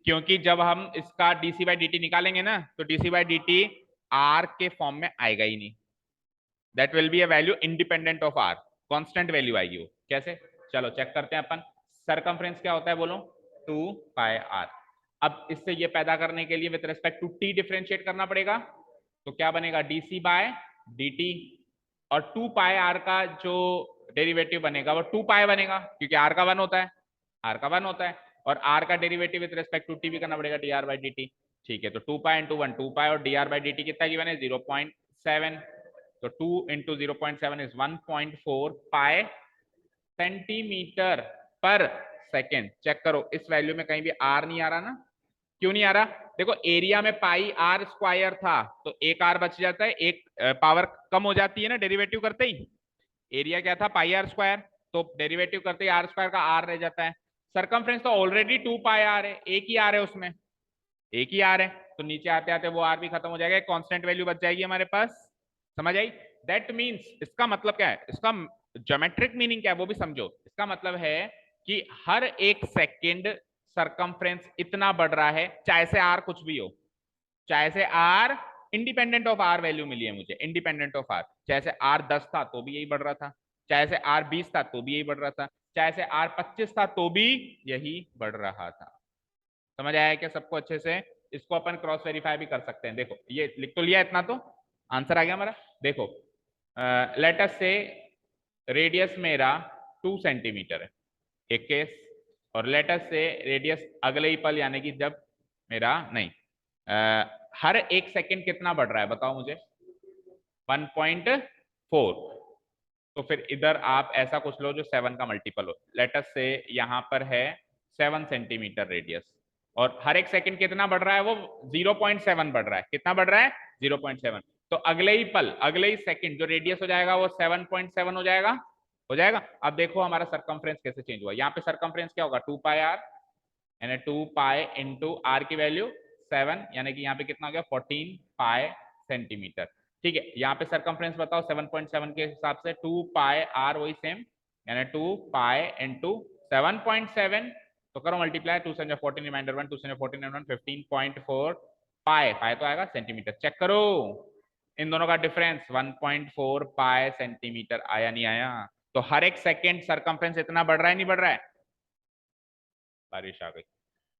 क्योंकि जब हम इसका डीसी बाई डी टी निकालेंगे ना, तो d c by D t r के फॉर्म में आएगा ही नहीं। That will be a value independent of r, constant value आएगी वो। कैसे? चलो चेक करते हैं अपन। सरकमफ्रेंस क्या होता है बोलो? 2 पाई आर। अब इससे ये पैदा करने के लिए with respect to T differentiate करना पड़ेगा, तो क्या बनेगा? डीसी बाय डी, और 2 पाई आर का जो डेरिवेटिव बनेगा वो 2 पाई बनेगा, क्योंकि आर का 1 होता है, आर का 1 होता है, और आर का derivative with respect to t भी करना पड़ेगा, d are by D t. ठीक है, तो 2 पाई इंटू 1 2 पाई, और D R by D t कितना गिवन है? 0.7। तो 2 इंटू 0.7 इज 1.4 पाई सेंटीमीटर पर सेकेंड। चेक करो इस वैल्यू में कहीं भी आर नहीं आ रहा ना? क्यों नहीं आ रहा? देखो एरिया में पाई आर स्क्वायर था, तो एक आर बच जाता है, एक पावर कम हो जाती है ना डेरिवेटिव करते ही। एरिया क्या था? पाई आर स्क्वायर, तो डेरिवेटिव करते ही आर स्क्वायर का आर रह जाता है। सरकमफ्रेंस तो ऑलरेडी 2 पाई आर है, एक ही आर है उसमें, एक ही आर है, तो नीचे आते आते वो आर भी खत्म हो जाएगा, कांस्टेंट वैल्यू बच जाएगी हमारे पास। समझ आई? दैट मीन्स इसका मतलब क्या है, इसका ज्योमेट्रिक मीनिंग क्या है वो भी समझो। इसका मतलब है कि हर एक सेकेंड सरकमफ्रेंस इतना बढ़ रहा है, चाहे से आर कुछ भी हो, चाहे से R independent of R value मिली है मुझे, इंडिपेंडेंट ऑफ आर, चाहे से आर 10 था तो भी यही बढ़ रहा था, चाहे से आर 20 था तो भी यही बढ़ रहा था, चाहे से आर 25 था तो भी यही बढ़ रहा था। समझ आया क्या सबको अच्छे से? इसको अपन क्रॉस वेरीफाई भी कर सकते हैं। देखो ये लिख तो लिया, इतना तो आंसर आ गया हमारा। देखो लेट अस से रेडियस मेरा 2 सेंटीमीटर है, एक केस, और लेट अस से रेडियस अगले ही पल, यानी कि जब मेरा नहीं हर एक सेकंड कितना बढ़ रहा है बताओ मुझे? 1.4। तो फिर इधर आप ऐसा कुछ लो जो 7 का मल्टीपल हो। लेट अस से यहाँ पर है 7 सेंटीमीटर रेडियस, और हर एक सेकंड कितना बढ़ रहा है? वो 0.7 बढ़ रहा है। कितना बढ़ रहा है? 0.7। तो अगले ही पल, अगले ही सेकंड जो रेडियस हो जाएगा वो 7.7 हो जाएगा, हो जाएगा। अब देखो हमारा सरकमफ्रेंस कैसे चेंज हुआ। यहाँ पे सरकमफ्रेंस क्या होगा? 2 पाई आर, यानी 2 पाई इंटू आर की वैल्यू 7, यानी कि यहाँ पे कितना हो गया? 14 पाई सेंटीमीटर। ठीक है, यहाँ पे सरकमफ्रेंस बताओ 7.7 के हिसाब से 2 पाई आर वही सेम, यानी 2 पाई इंटू 7.7, तो करो मल्टीप्लाई, 2 7 14 रिमाइंडर 1, 2 7 14 1 15.4 पाई, पाई तो आएगा सेंटीमीटर। चेक करो इन दोनों का डिफरेंस, 1.4 पाई सेंटीमीटर आया नहीं आया? तो हर एक सेकेंड सरकमफ्रेंस इतना बढ़ रहा है नहीं बढ़ रहा है? बारिश आ गई।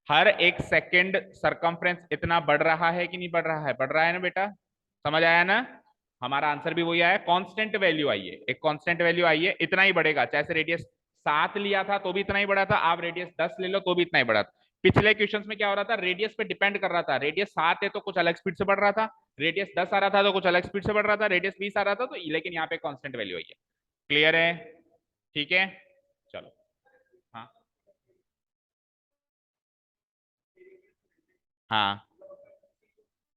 हर एक सेकंड सरकमफ्रेंस इतना बढ़ रहा है कि नहीं बढ़ रहा है? बढ़ रहा है ना बेटा? समझ आया ना? हमारा आंसर भी वही आया, कांस्टेंट वैल्यू आई है, एक कांस्टेंट वैल्यू आई है, इतना ही बढ़ेगा। चाहे से रेडियस 7 लिया था तो भी इतना ही बढ़ा था, आप रेडियस 10 ले लो तो भी इतना ही बढ़ा था। पिछले क्वेश्चंस में क्या हो रहा था? रेडियस पे डिपेंड कर रहा था, रेडियस 7 है तो कुछ अलग स्पीड से बढ़ रहा था, रेडियस 10 आ रहा था तो कुछ अलग स्पीड से बढ़ रहा था, रेडियस 20 आ रहा था तो, लेकिन यहाँ पे कांस्टेंट वैल्यू आई है। क्लियर है? ठीक है, चलो। हाँ हाँ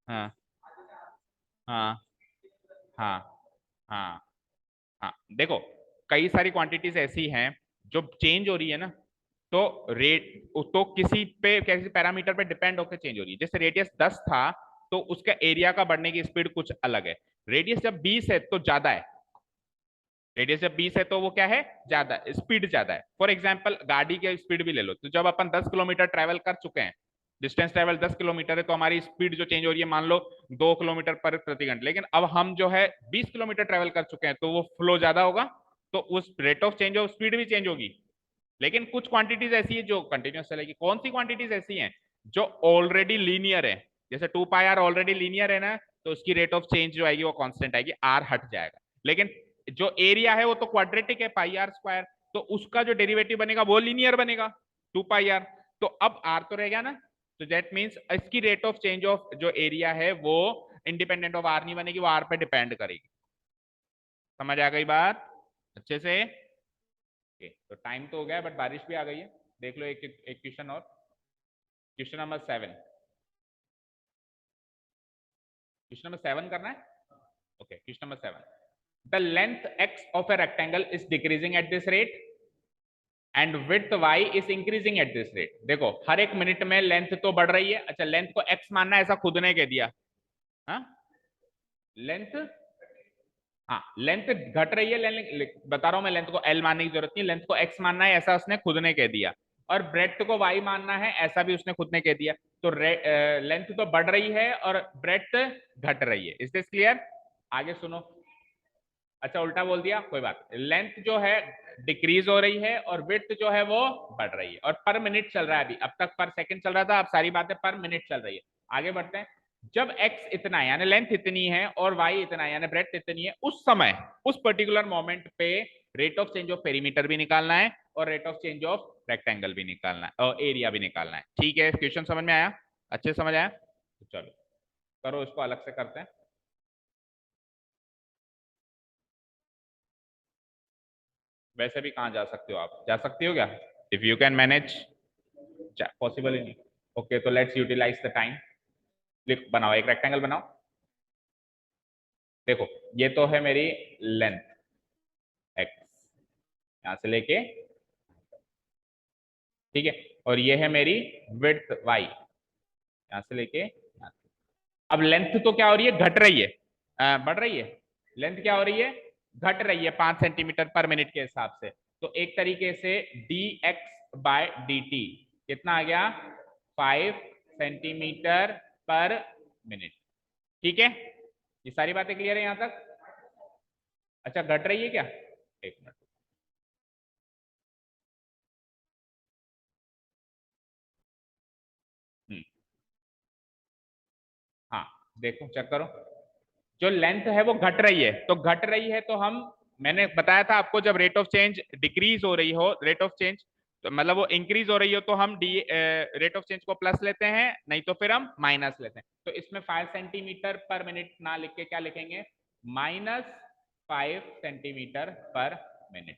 हाँ हाँ हाँ हाँ हाँ। देखो कई सारी क्वांटिटीज ऐसी हैं जो चेंज हो रही है ना, तो रेट तो किसी पैरामीटर पे डिपेंड होकर चेंज हो रही है। जैसे रेडियस 10 था तो उसका एरिया का बढ़ने की स्पीड कुछ अलग है। रेडियस जब 20 है तो ज्यादा है, रेडियस जब 20 है तो वो क्या है? ज्यादा, स्पीड ज्यादा है। फॉर एग्जाम्पल गाड़ी की स्पीड भी ले लो, तो जब अपन 10 किलोमीटर ट्रेवल कर चुके हैं, डिस्टेंस ट्रेवल 10 किलोमीटर है, तो हमारी स्पीड जो चेंज हो रही है मान लो 2 किलोमीटर पर प्रति घंटे, लेकिन अब हम जो है 20 किलोमीटर ट्रेवल कर चुके हैं तो वो फ्लो ज्यादा होगा, तो उस rate of change of speed भी चेंज होगी। लेकिन कुछ क्वांटिटीज ऐसी है जो कंटिन्यूस चलेगी। कौन सी क्वांटिटीज ऐसी हैं जो ऑलरेडी लीनियर है? जैसे 2 पाई आर ऑलरेडी लीनियर है ना, तो उसकी रेट ऑफ चेंज जो आएगी वो कांस्टेंट आएगी, आर हट जाएगा। लेकिन जो एरिया है वो तो क्वाड्रेटिक है, पाई आर स्क्वायर, तो उसका जो डेरिवेटिव बनेगा वो लीनियर बनेगा, 2 पाई आर। तो अब आर तो रह गया ना, तो दैट मीन्स इसकी रेट ऑफ चेंज ऑफ जो एरिया है वो इंडिपेंडेंट ऑफ आर नहीं बनेगी, वो आर पे डिपेंड करेगी। समझ आ गई बात अच्छे से? तो टाइम तो हो गया बट बारिश भी आ गई है। देख लो एक एक क्वेश्चन और, क्वेश्चन नंबर 7। क्वेश्चन नंबर 7 करना है? Okay, question number 7। The length x of a rectangle is decreasing at this rate and width y is increasing at this rate। देखो हर एक मिनट में लेंथ तो बढ़ रही है। अच्छा, लेंथ को x मानना है ऐसा खुद ने कह दिया? हाँ लेंथ, हाँ लेंथ घट रही है, बता रहा हूं मैं, लेंथ को एल मानने की जरूरत नहीं, लेंथ को एक्स मानना है ऐसा उसने खुद ने कह दिया, और ब्रेड्थ को वाई मानना है ऐसा भी उसने खुद ने कह दिया। तो लेंथ तो बढ़ रही है और ब्रेड्थ घट रही है। Is this clear? आगे सुनो। अच्छा उल्टा बोल दिया, कोई बात। लेंथ जो है डिक्रीज हो रही है और विड्थ जो है वो बढ़ रही है, और पर मिनट चल रहा है, अभी अब तक पर सेकंड चल रहा था, अब सारी बातें पर मिनट चल रही है। आगे बढ़ते हैं। जब x इतना है यानी लेंथ इतनी है और y इतना है यानी ब्रेड्थ इतनी है, उस समय उस पर्टिकुलर मोमेंट पे rate of change of perimeter भी निकालना है और rate of change of rectangle भी निकालना है और एरिया भी निकालना है। ठीक है, क्वेश्चन समझ में आया? अच्छे समझ आया? तो चलो करो, इसको अलग से करते हैं। वैसे भी कहाँ जा सकते हो आप, जा सकती हो क्या? If you can manage, possible ही नहीं। ओके तो लेट्स यूटिलाइज द टाइम। लिख, बनाओ एक रेक्टेंगल बनाओ। देखो ये तो है मेरी लेंथ एक्स, यहां से लेके, ठीक है, और ये है मेरी विड्थ वाई, यहां से लेके यहाँ से। अब लेंथ तो क्या हो रही है, घट रही है, बढ़ रही है। लेंथ क्या हो रही है, घट रही है 5 सेंटीमीटर पर मिनट के हिसाब से। तो एक तरीके से d x by D t कितना आ गया, 5 सेंटीमीटर पर मिनट। ठीक है, ये सारी बातें क्लियर है यहां तक? अच्छा घट रही है क्या, एक मिनट। हम्म, हाँ देखो चेक करो, जो लेंथ है वो घट रही है, तो घट रही है तो हम, मैंने बताया था आपको, जब रेट ऑफ चेंज डिक्रीज हो रही हो, रेट ऑफ चेंज तो मतलब वो इंक्रीज हो रही हो, तो हम डी रेट ऑफ चेंज को प्लस लेते हैं, नहीं तो फिर हम माइनस लेते हैं। तो इसमें 5 सेंटीमीटर पर मिनट ना लिख के क्या लिखेंगे, -5 सेंटीमीटर पर मिनट।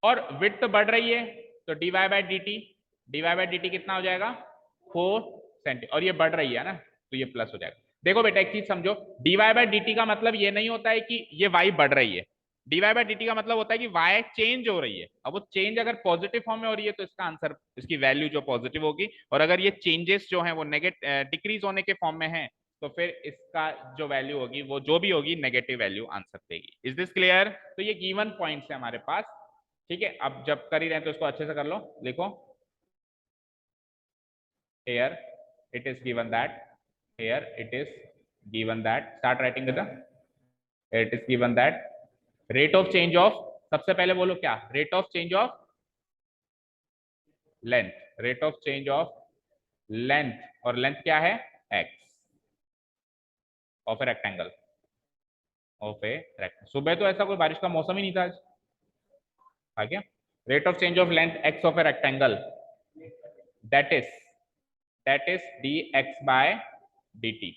और विड्थ बढ़ रही है तो d y by D t, d y by D t कितना हो जाएगा, 4 सेंटी, और ये बढ़ रही है ना तो ये प्लस हो जाएगा। देखो बेटा एक चीज समझो, डीवाई बाई डी का मतलब ये नहीं होता है कि ये वाई बढ़ रही है, डीवाई बाई डी का मतलब होता है कि वाई चेंज हो रही है। अब वो चेंज अगर पॉजिटिव फॉर्म में हो रही है तो इसका आंसर, इसकी वैल्यू जो पॉजिटिव होगी, और अगर ये चेंजेस जो है वो नेगेटिव डिक्रीज होने के फॉर्म में है तो फिर इसका जो वैल्यू होगी वो जो भी होगी नेगेटिव वैल्यू आंसर देगी। Is this clear? तो ये गिवन पॉइंट्स है हमारे पास। ठीक है, अब जब कर ही रहे हैं तो इसको अच्छे से कर लो। लिखो, here it is given that, here it is given that, start writing with the, it is given that rate of change of, सबसे पहले बोलो क्या, rate of change of length, rate of change of length, और length क्या है, x of a rectangle, of a rectangle। सुबह तो ऐसा कोई बारिश का मौसम ही नहीं था आज, आ गया। rate of change of length x of a rectangle, that is, that is dx by dt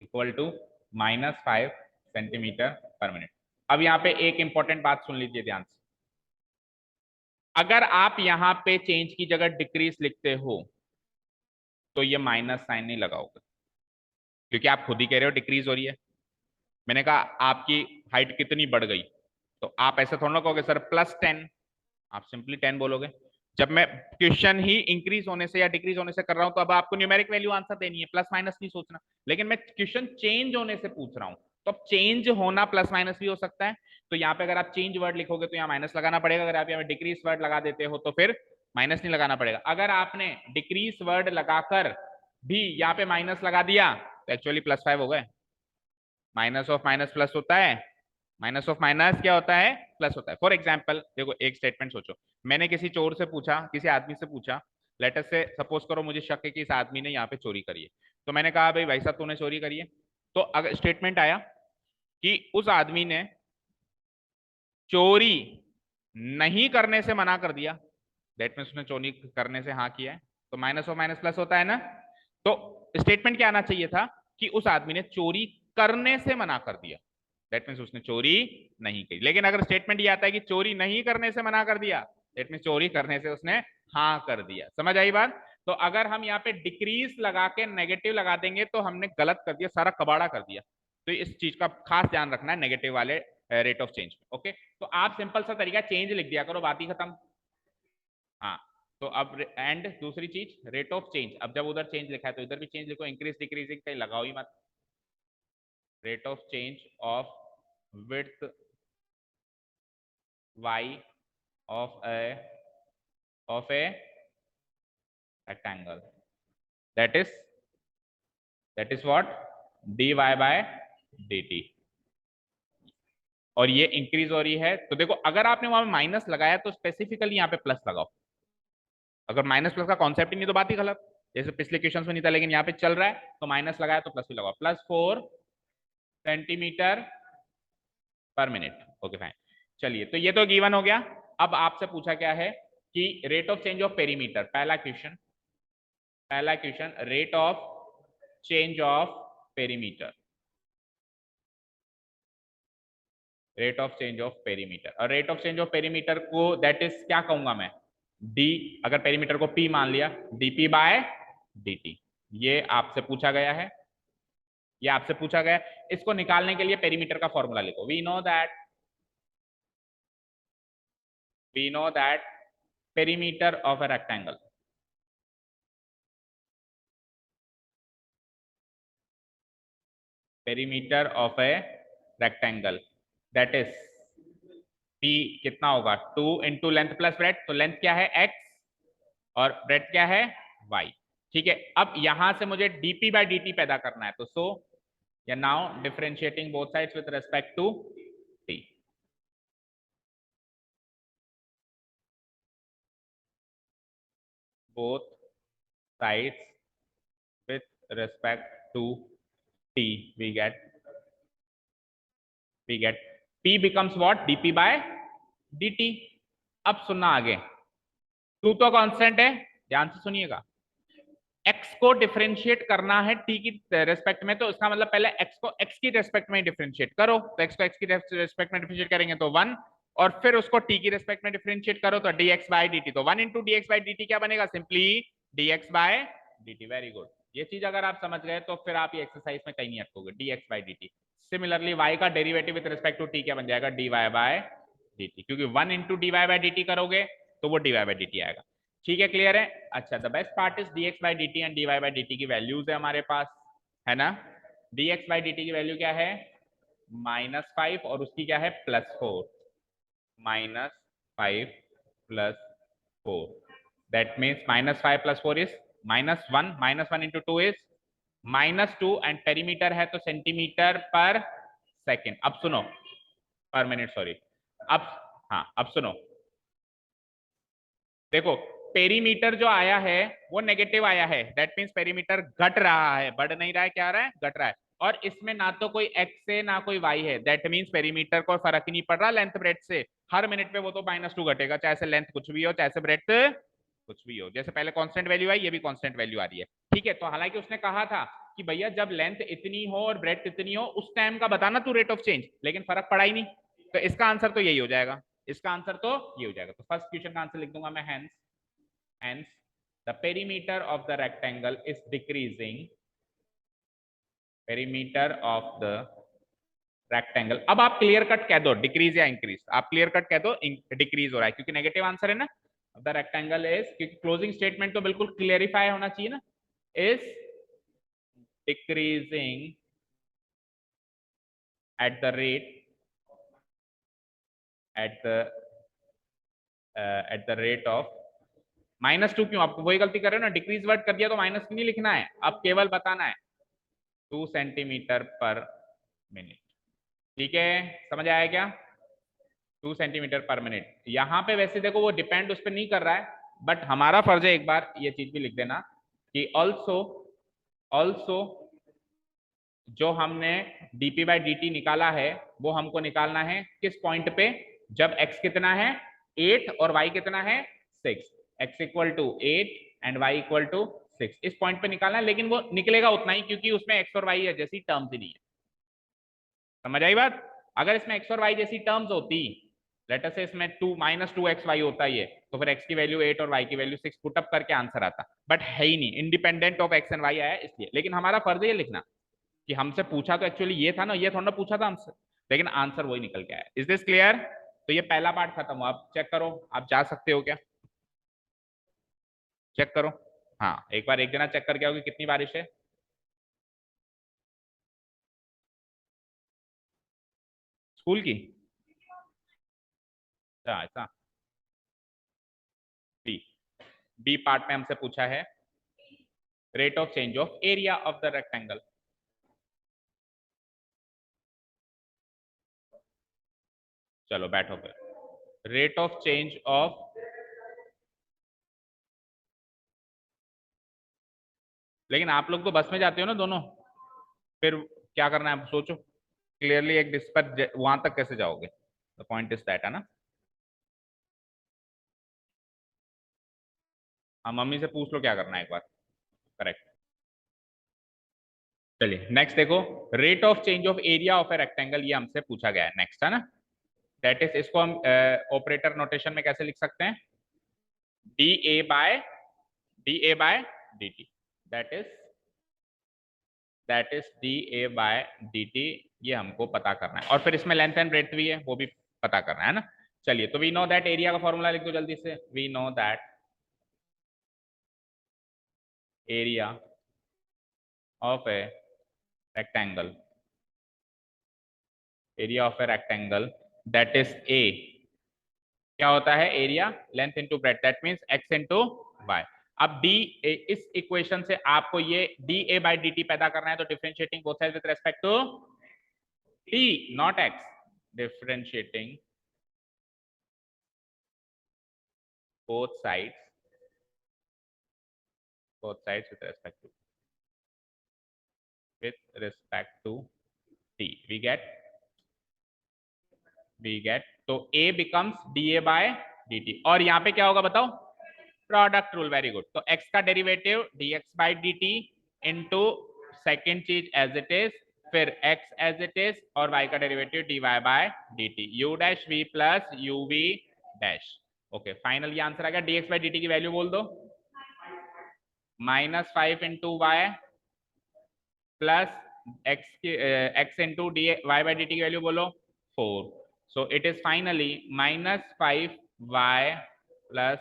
equal to -5 centimetre per मिनट। अब यहाँ पे एक इंपॉर्टेंट बात सुन लीजिए ध्यान से, अगर आप यहाँ पे चेंज की जगह डिक्रीज लिखते हो तो ये माइनस साइन नहीं लगाओगे, क्योंकि आप खुद ही कह रहे हो डिक्रीज हो रही है। मैंने कहा आपकी हाइट कितनी बढ़ गई, तो आप ऐसे थोड़ा ना कहोगे सर +10, आप सिंपली 10 बोलोगे। जब मैं क्वेश्चन ही इंक्रीज होने से या डिक्रीज होने से कर रहा हूं तो अब आपको न्यूमेरिक वैल्यू आंसर देनी है, प्लस माइनस नहीं सोचना। लेकिन मैं क्वेश्चन चेंज होने से पूछ रहा हूं, तो अब चेंज होना प्लस माइनस भी हो सकता है। तो यहाँ पे अगर आप चेंज वर्ड लिखोगे तो यहाँ माइनस लगाना पड़ेगा, अगर आप यहाँ डिक्रीज वर्ड लगा देते हो तो फिर माइनस नहीं लगाना पड़ेगा। अगर आपने डिक्रीज वर्ड लगाकर भी यहाँ पे माइनस लगा दिया तो एक्चुअली +5 हो गए। माइनस ऑफ माइनस प्लस होता है, माइनस ऑफ माइनस क्या होता है, प्लस होता है। फॉर एग्जाम्पल देखो एक स्टेटमेंट सोचो, मैंने किसी चोर से पूछा, किसी आदमी से पूछा, लेटर से सपोज करो मुझे शक है कि इस आदमी ने यहाँ पे चोरी करी है, तो मैंने कहा भाई भाई साहब तूने चोरी करी है, तो अगर स्टेटमेंट आया कि उस आदमी ने चोरी नहीं करने से मना कर दिया, दैट मीन्स उसने चोरी करने से हाँ किया है, तो माइनस ऑफ माइनस प्लस होता है ना। तो स्टेटमेंट क्या आना चाहिए था कि उस आदमी ने चोरी करने से मना कर दिया, दैट मीन्स उसने चोरी नहीं की। लेकिन अगर स्टेटमेंट ये आता है कि चोरी नहीं करने से मना कर दिया, दैट मीन्स चोरी करने से उसने हाँ कर दिया। समझ आई बात? तो अगर हम यहाँ पे डिक्रीज लगा के नेगेटिव लगा देंगे तो हमने गलत कर दिया, सारा कबाड़ा कर दिया। तो इस चीज का खास ध्यान रखना है नेगेटिव वाले रेट ऑफ चेंज में। ओके, तो आप सिंपल सा तरीका चेंज लिख दिया करो, बात ही खत्म। हाँ, तो अब एंड दूसरी चीज रेट ऑफ चेंज, अब जब उधर चेंज लिखा है तो इधर भी चेंज लिखो, इंक्रीज डिक्रीजिंग कहीं लगाओ ही मत। rate of change of width y of a rectangle, that is what dy by dt, और ये इंक्रीज हो रही है। तो देखो अगर आपने वहां माइनस लगाया तो स्पेसिफिकली यहाँ पे प्लस लगाओ, अगर माइनस प्लस का कॉन्सेप्ट ही नहीं तो बात ही गलत, जैसे पिछले क्वेश्चन में नहीं था लेकिन यहाँ पे चल रहा है तो माइनस लगाया तो प्लस भी लगाओ, +4 सेंटीमीटर/मिनट। ओके फाइन, चलिए तो ये तो गिवन हो गया। अब आपसे पूछा क्या है कि rate of change of perimeter, पहला question rate of change of perimeter, rate of change of perimeter, और rate of change of perimeter को दैट इज क्या कहूंगा मैं, डी, अगर पेरीमीटर को पी मान लिया, डीपी बाय dt, ये आपसे पूछा गया है, ये आपसे पूछा गया। इसको निकालने के लिए पेरीमीटर का फॉर्मूला लिखो। We know that perimeter of a rectangle, perimeter of a rectangle that is p कितना होगा 2 इंटू लेंथ प्लस ब्रेथ, तो लेंथ क्या है x और ब्रेथ क्या है y। ठीक है, अब यहां से मुझे dp बाय dt पैदा करना है, तो सो या now differentiating both sides with respect to t, both sides with respect to t, we get p becomes what dp by dt। अब सुनना आगे, टू तो कांस्टेंट है, ध्यान से सुनिएगा, x को डिफरेंशिएट करना है t की रेस्पेक्ट में, तो इसका मतलब पहले x को x की रेस्पेक्ट में डिफरेंशिएट करो, तो x को x की रेस्पेक्ट में डिफरेंशिएट करेंगे तो 1, और फिर उसको t की रेस्पेक्ट में डिफरेंशिएट करो तो dx बाय dt, तो 1 इंटू dx बाय dt क्या बनेगा, simply dx by dt। Very good, ये चीज अगर आप समझ गए तो फिर आप ये एक्सरसाइज में कहीं नहीं अटकोगे, dx by dt। Similarly y का derivative with respect to t क्या बन जाएगा, dy बाय dt, क्योंकि 1 इंटू dy बाय dt करोगे तो वो dy बाय dt आएगा। ठीक है, क्लियर है। अच्छा, the best part is dx by dt and dy by dt की वैल्यूज है हमारे पास, है ना। dx बाई dt की वैल्यू क्या है, -5, और उसकी क्या है +4, -5 + 4, that means -5 + 4 is -1, -1 into 2 is -2, and perimeter है तो सेंटीमीटर पर सेकेंड। अब सुनो, पर मिनट सॉरी, अब हाँ अब सुनो, देखो पेरीमीटर जो आया है वो नेगेटिव आया है, दैट मींस पेरीमीटर घट रहा है, बढ़ नहीं रहा है, क्या आ रहा है, घट रहा है। और इसमें ना तो कोई x है ना कोई y है, दैट मींस पेरीमीटर को फर्क ही नहीं पड़ रहा लेंथ ब्रेथ से, हर मिनट पे वो तो -2 घटेगा, चाहे से लेंथ कुछ भी हो चाहे से ब्रेथ कुछ भी हो, जैसे पहले कांस्टेंट वैल्यू आई ये भी कांस्टेंट वैल्यू आ रही है। ठीक है, तो हालांकि उसने कहा था कि भैया जब लेंथ इतनी हो और ब्रेथ इतनी हो उस टाइम का बताना तू रेट ऑफ चेंज, लेकिन फर्क पड़ा ही नहीं, तो इसका आंसर तो यही हो जाएगा, इसका आंसर तो ये हो जाएगा। तो फर्स्ट क्वेश्चन का आंसर लिख दूंगा मैं, hence the perimeter of the rectangle is decreasing, perimeter of the rectangle। अब आप क्लियर कट कह दो डिक्रीज या इंक्रीज, आप क्लियर कट कह दो डिक्रीज हो रहा है क्योंकि नेगेटिव आंसर है ना। द रेक्टेंगल इज, क्योंकि क्लोजिंग स्टेटमेंट तो बिल्कुल क्लियरिफाई होना चाहिए ना, is decreasing at the rate at the of -2। क्यों आप वही गलती कर रहे हो ना, डिक्रीज वर्ड कर दिया तो माइनस नहीं लिखना है, अब केवल बताना है 2 सेंटीमीटर/मिनट। ठीक है, समझ आया क्या, 2 सेंटीमीटर/मिनट। यहाँ पे वैसे देखो वो डिपेंड उस पर नहीं कर रहा है, बट हमारा फर्ज है एक बार ये चीज भी लिख देना कि ऑल्सो ऑल्सो जो हमने dp बाई dt निकाला है वो हमको निकालना है किस पॉइंट पे, जब x कितना है 8 और y कितना है 6, x equal to 8 and y equal to 6, इस पॉइंट पे निकालना है, लेकिन वो निकलेगा उतना ही क्योंकि उसमें x और y है जैसी टर्म्स ही नहीं है। समझ आई बात, अगर इसमें x और y जैसी टर्म्स होती, लेट अस से इसमें -2xy होता ही है, तो फिर x की वैल्यू 8 और y की वैल्यू 6 पुट अप करके आंसर आता, बट है ही नहीं, independent of x and y आया इसलिए। लेकिन हमारा फर्ज है ये लिखना कि हमसे पूछा तो एक्चुअली ये था ना, ये थोड़ा पूछा था हमसे, लेकिन आंसर वही निकल के आया। इज दिस क्लियर, तो ये पहला पार्ट खत्म हुआ, आप चेक करो, आप जा सकते हो क्या, चेक करो। हाँ एक बार एक जना चेक करके आओगे कितनी बारिश है। स्कूल की? अच्छा ऐसा। बी, बी पार्ट में हमसे पूछा है rate of change of area of the rectangle. चलो बैठो फिर। रेट ऑफ चेंज ऑफ, लेकिन आप लोग तो बस में जाते हो ना दोनों, फिर क्या करना है आप सोचो क्लियरली। एक डिस्क पर वहां तक कैसे जाओगे? द पॉइंट इज दैट, है ना। हाँ मम्मी से पूछ लो क्या करना है एक बार। करेक्ट। चलिए नेक्स्ट देखो, rate of change of area of a rectangle, ये हमसे पूछा गया है नेक्स्ट, है ना। दैट इज, इसको हम ऑपरेटर नोटेशन में कैसे लिख सकते हैं? D A by D t, that is d A by D t. ये हमको पता करना है, और फिर इसमें लेंथ एंड ब्रेड्थ भी है, वो भी पता करना है ना। चलिए तो वी नो दैट, एरिया का फॉर्मूला लिख दो जल्दी से। We know that area of a rectangle, area of a rectangle that is a, क्या होता है? Area length into breadth, that means x into y. अब डी, इस इक्वेशन से आपको ये d A by D t पैदा करना है, तो differentiating both side with respect to t not x, differentiating both sides with respect to t, we get तो a becomes dA by dt, और यहाँ पे क्या होगा बताओ? Product rule, very good. तो x का derivative dx by dt into second चीज एज इट इज, फिर x एज इट इज, और y का derivative dy by dt, u dash v plus uv dash. Okay final ये answer आ गया। dx by dt की value बोल दो, -5 into y plus x into d y by D T की value बोलो 4। So it is finally -5y plus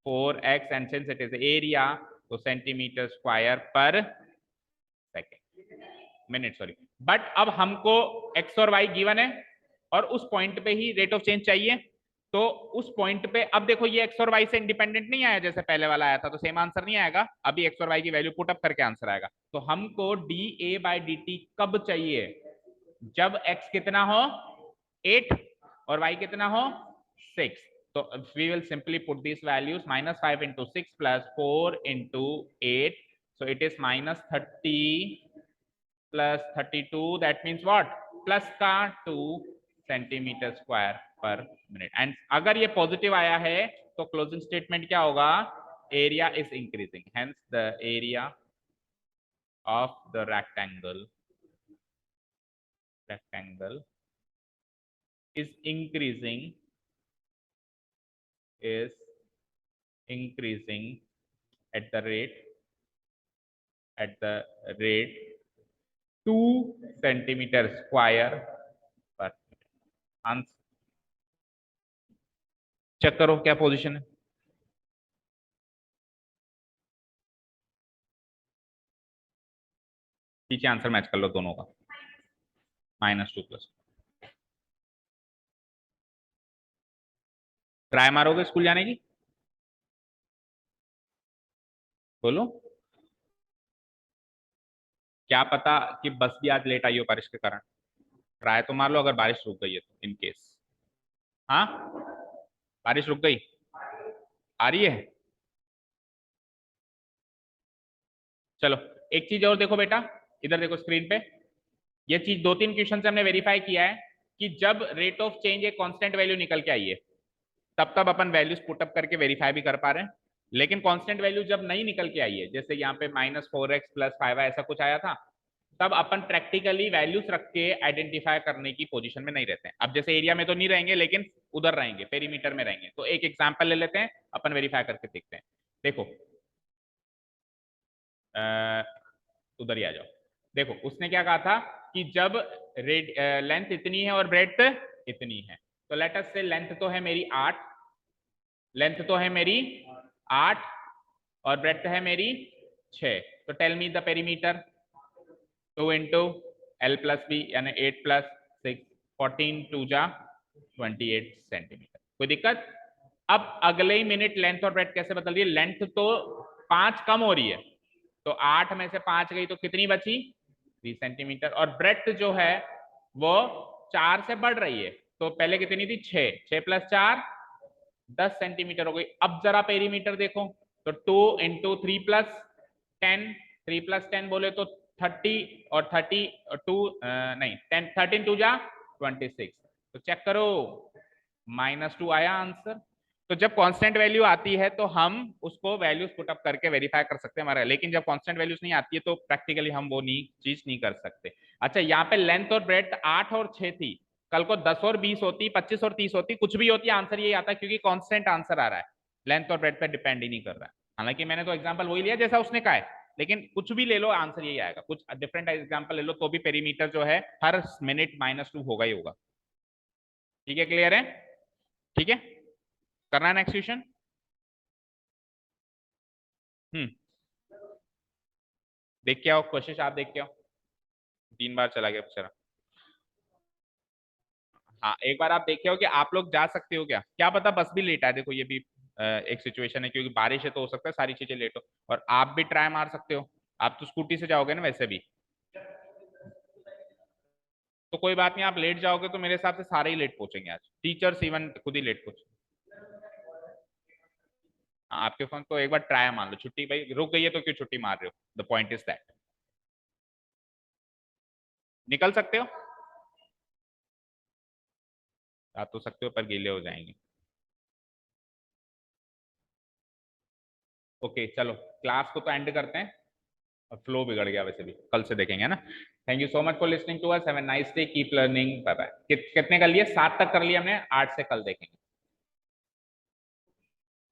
4x, and since it is area तो centimetre square per second, minute sorry. But अब हमको x और y given है, और उस point पे ही रेट ऑफ चेंज चाहिए। तो उस पॉइंट पे अब देखो, ये x और y से इंडिपेंडेंट नहीं आया जैसे पहले वाला आया था, तो सेम आंसर नहीं आएगा। अभी x और y की वैल्यू पुट अप करके आंसर आएगा। तो हमको D A by D T कब चाहिए? जब x कितना हो 8 और y कितना हो 6। तो we will simply put these values, -5 into 6 plus 4 into 8, so it is -30 plus 32, that means what? Plus का 2 सेंटीमीटर स्क्वायर पर मिनट। एंड अगर ये पॉजिटिव आया है तो क्लोजिंग स्टेटमेंट क्या होगा? Area is increasing, hence the area of the rectangle is increasing at the rate 2 centimetre square पर। आंसर चेक करो क्या पोजीशन है। पीछे आंसर मैच कर लो दोनों का, -2 प्लस। ट्राई मारोगे स्कूल जाने की? बोलो, क्या पता कि बस भी आज लेट आई हो बारिश के कारण। ट्राई तो मार लो, अगर बारिश रुक गई है तो इन केस। हाँ बारिश रुक गई, आ रही है। चलो एक चीज और देखो बेटा, इधर देखो स्क्रीन पे। ये चीज 2-3 क्वेश्चन से हमने वेरीफाई किया है कि जब रेट ऑफ चेंज एक कांस्टेंट वैल्यू निकल के आई है, तब तब अपन वैल्यूज पुटअप करके वेरीफाई भी कर पा रहे हैं। लेकिन कांस्टेंट वैल्यू जब नहीं निकल के आई है, जैसे यहाँ पे -4x प्लस 5y ऐसा कुछ आया था, तब अपन प्रैक्टिकली वैल्यूज रख के आइडेंटिफाई करने की पोजीशन में नहीं रहते हैं। अब जैसे एरिया में तो नहीं रहेंगे, लेकिन उधर रहेंगे, पेरीमीटर में रहेंगे। तो एक एग्जांपल ले लेते हैं, अपन वेरीफाई करके देखते हैं। देखो उधर ही आ जाओ। देखो उसने क्या कहा था कि जब लेंथ इतनी है और ब्रेड्थ इतनी है, तो लेट अस से लेंथ तो है मेरी 8, और ब्रेड्थ है मेरी 6। तो tell me the perimeter. 2 into l plus b यानी 8 प्लस 6, 14 2 जा 28 सेंटीमीटर। कोई दिक्कत? अब अगले ही मिनट लेंथ और ब्रेथ कैसे बदल रही है? लेंथ तो 5 कम हो रही है, तो 8 में से 5 गई तो कितनी बची? 3 सेंटीमीटर। और ब्रेथ जो है वो 4 से बढ़ रही है, तो पहले कितनी थी? 6 प्लस 4 10 सेंटीमीटर हो गई। अब जरा पेरीमीटर देखो, तो 2 इंटू 3 प्लस 10, 3 प्लस 10 बोले तो 30, और 30 और 2 नहीं 10, 13 2 जा 26। तो चेक करो, -2 आया आंसर। तो जब कांस्टेंट वैल्यू आती है तो हम उसको वैल्यूज पुट अप करके वेरीफाई कर सकते हैं हमारा, लेकिन जब कांस्टेंट वैल्यूज नहीं आती है तो प्रैक्टिकली हम वो चीज नहीं कर सकते। अच्छा, यहाँ पे लेंथ और ब्रेड्थ 8 और 6 थी, कल को 10 और 20 होती, 25 और 30 होती, कुछ भी होती, आंसर यही आता, क्योंकि कांस्टेंट आंसर आ रहा है, लेंथ और ब्रेड्थ पे डिपेंड ही नहीं कर रहा है। हालांकि मैंने तो एग्जांपल वही लिया जैसा उसने कहा है, लेकिन कुछ भी ले लो आंसर यही आएगा। कुछ डिफरेंट एग्जांपल ले लो तो भी पेरीमीटर जो है हर मिनट -2 होगा ही होगा। ठीक है, क्लियर है? ठीक है, करना है नेक्स्ट क्वेश्चन। देख के आओ, कोशिश आप देख के आओ। 3 बार चला गया बेचारा। हाँ, एक बार आप देखे हो कि आप लोग जा सकते हो क्या? क्या पता बस भी लेट आए, देखो ये भी एक सिचुएशन है, क्योंकि बारिश है तो हो सकता है सारी चीजें लेट हो, और आप भी ट्राई मार सकते हो। आप तो स्कूटी से जाओगे ना वैसे भी, तो कोई बात नहीं, आप लेट जाओगे तो मेरे हिसाब से सारे ही लेट पहुंचेंगे आज, टीचर्स इवन खुद ही लेट पहुंचे। आपके फोन तो एक बार ट्राई मान लो, छुट्टी भाई रुक गई है तो क्यों छुट्टी मार रहे हो? द पॉइंट इज दैट निकल सकते हो, आप तो सकते हो पर गीले हो जाएंगे। ओके चलो, क्लास को तो एंड करते हैं, फ्लो बिगड़ गया, वैसे भी कल से देखेंगे ना। Thank you so much for listening to us, have a nice day, keep learning, bye bye. कितने कर लिए? 7 तक कर लिए हमने, 8 से कल देखेंगे।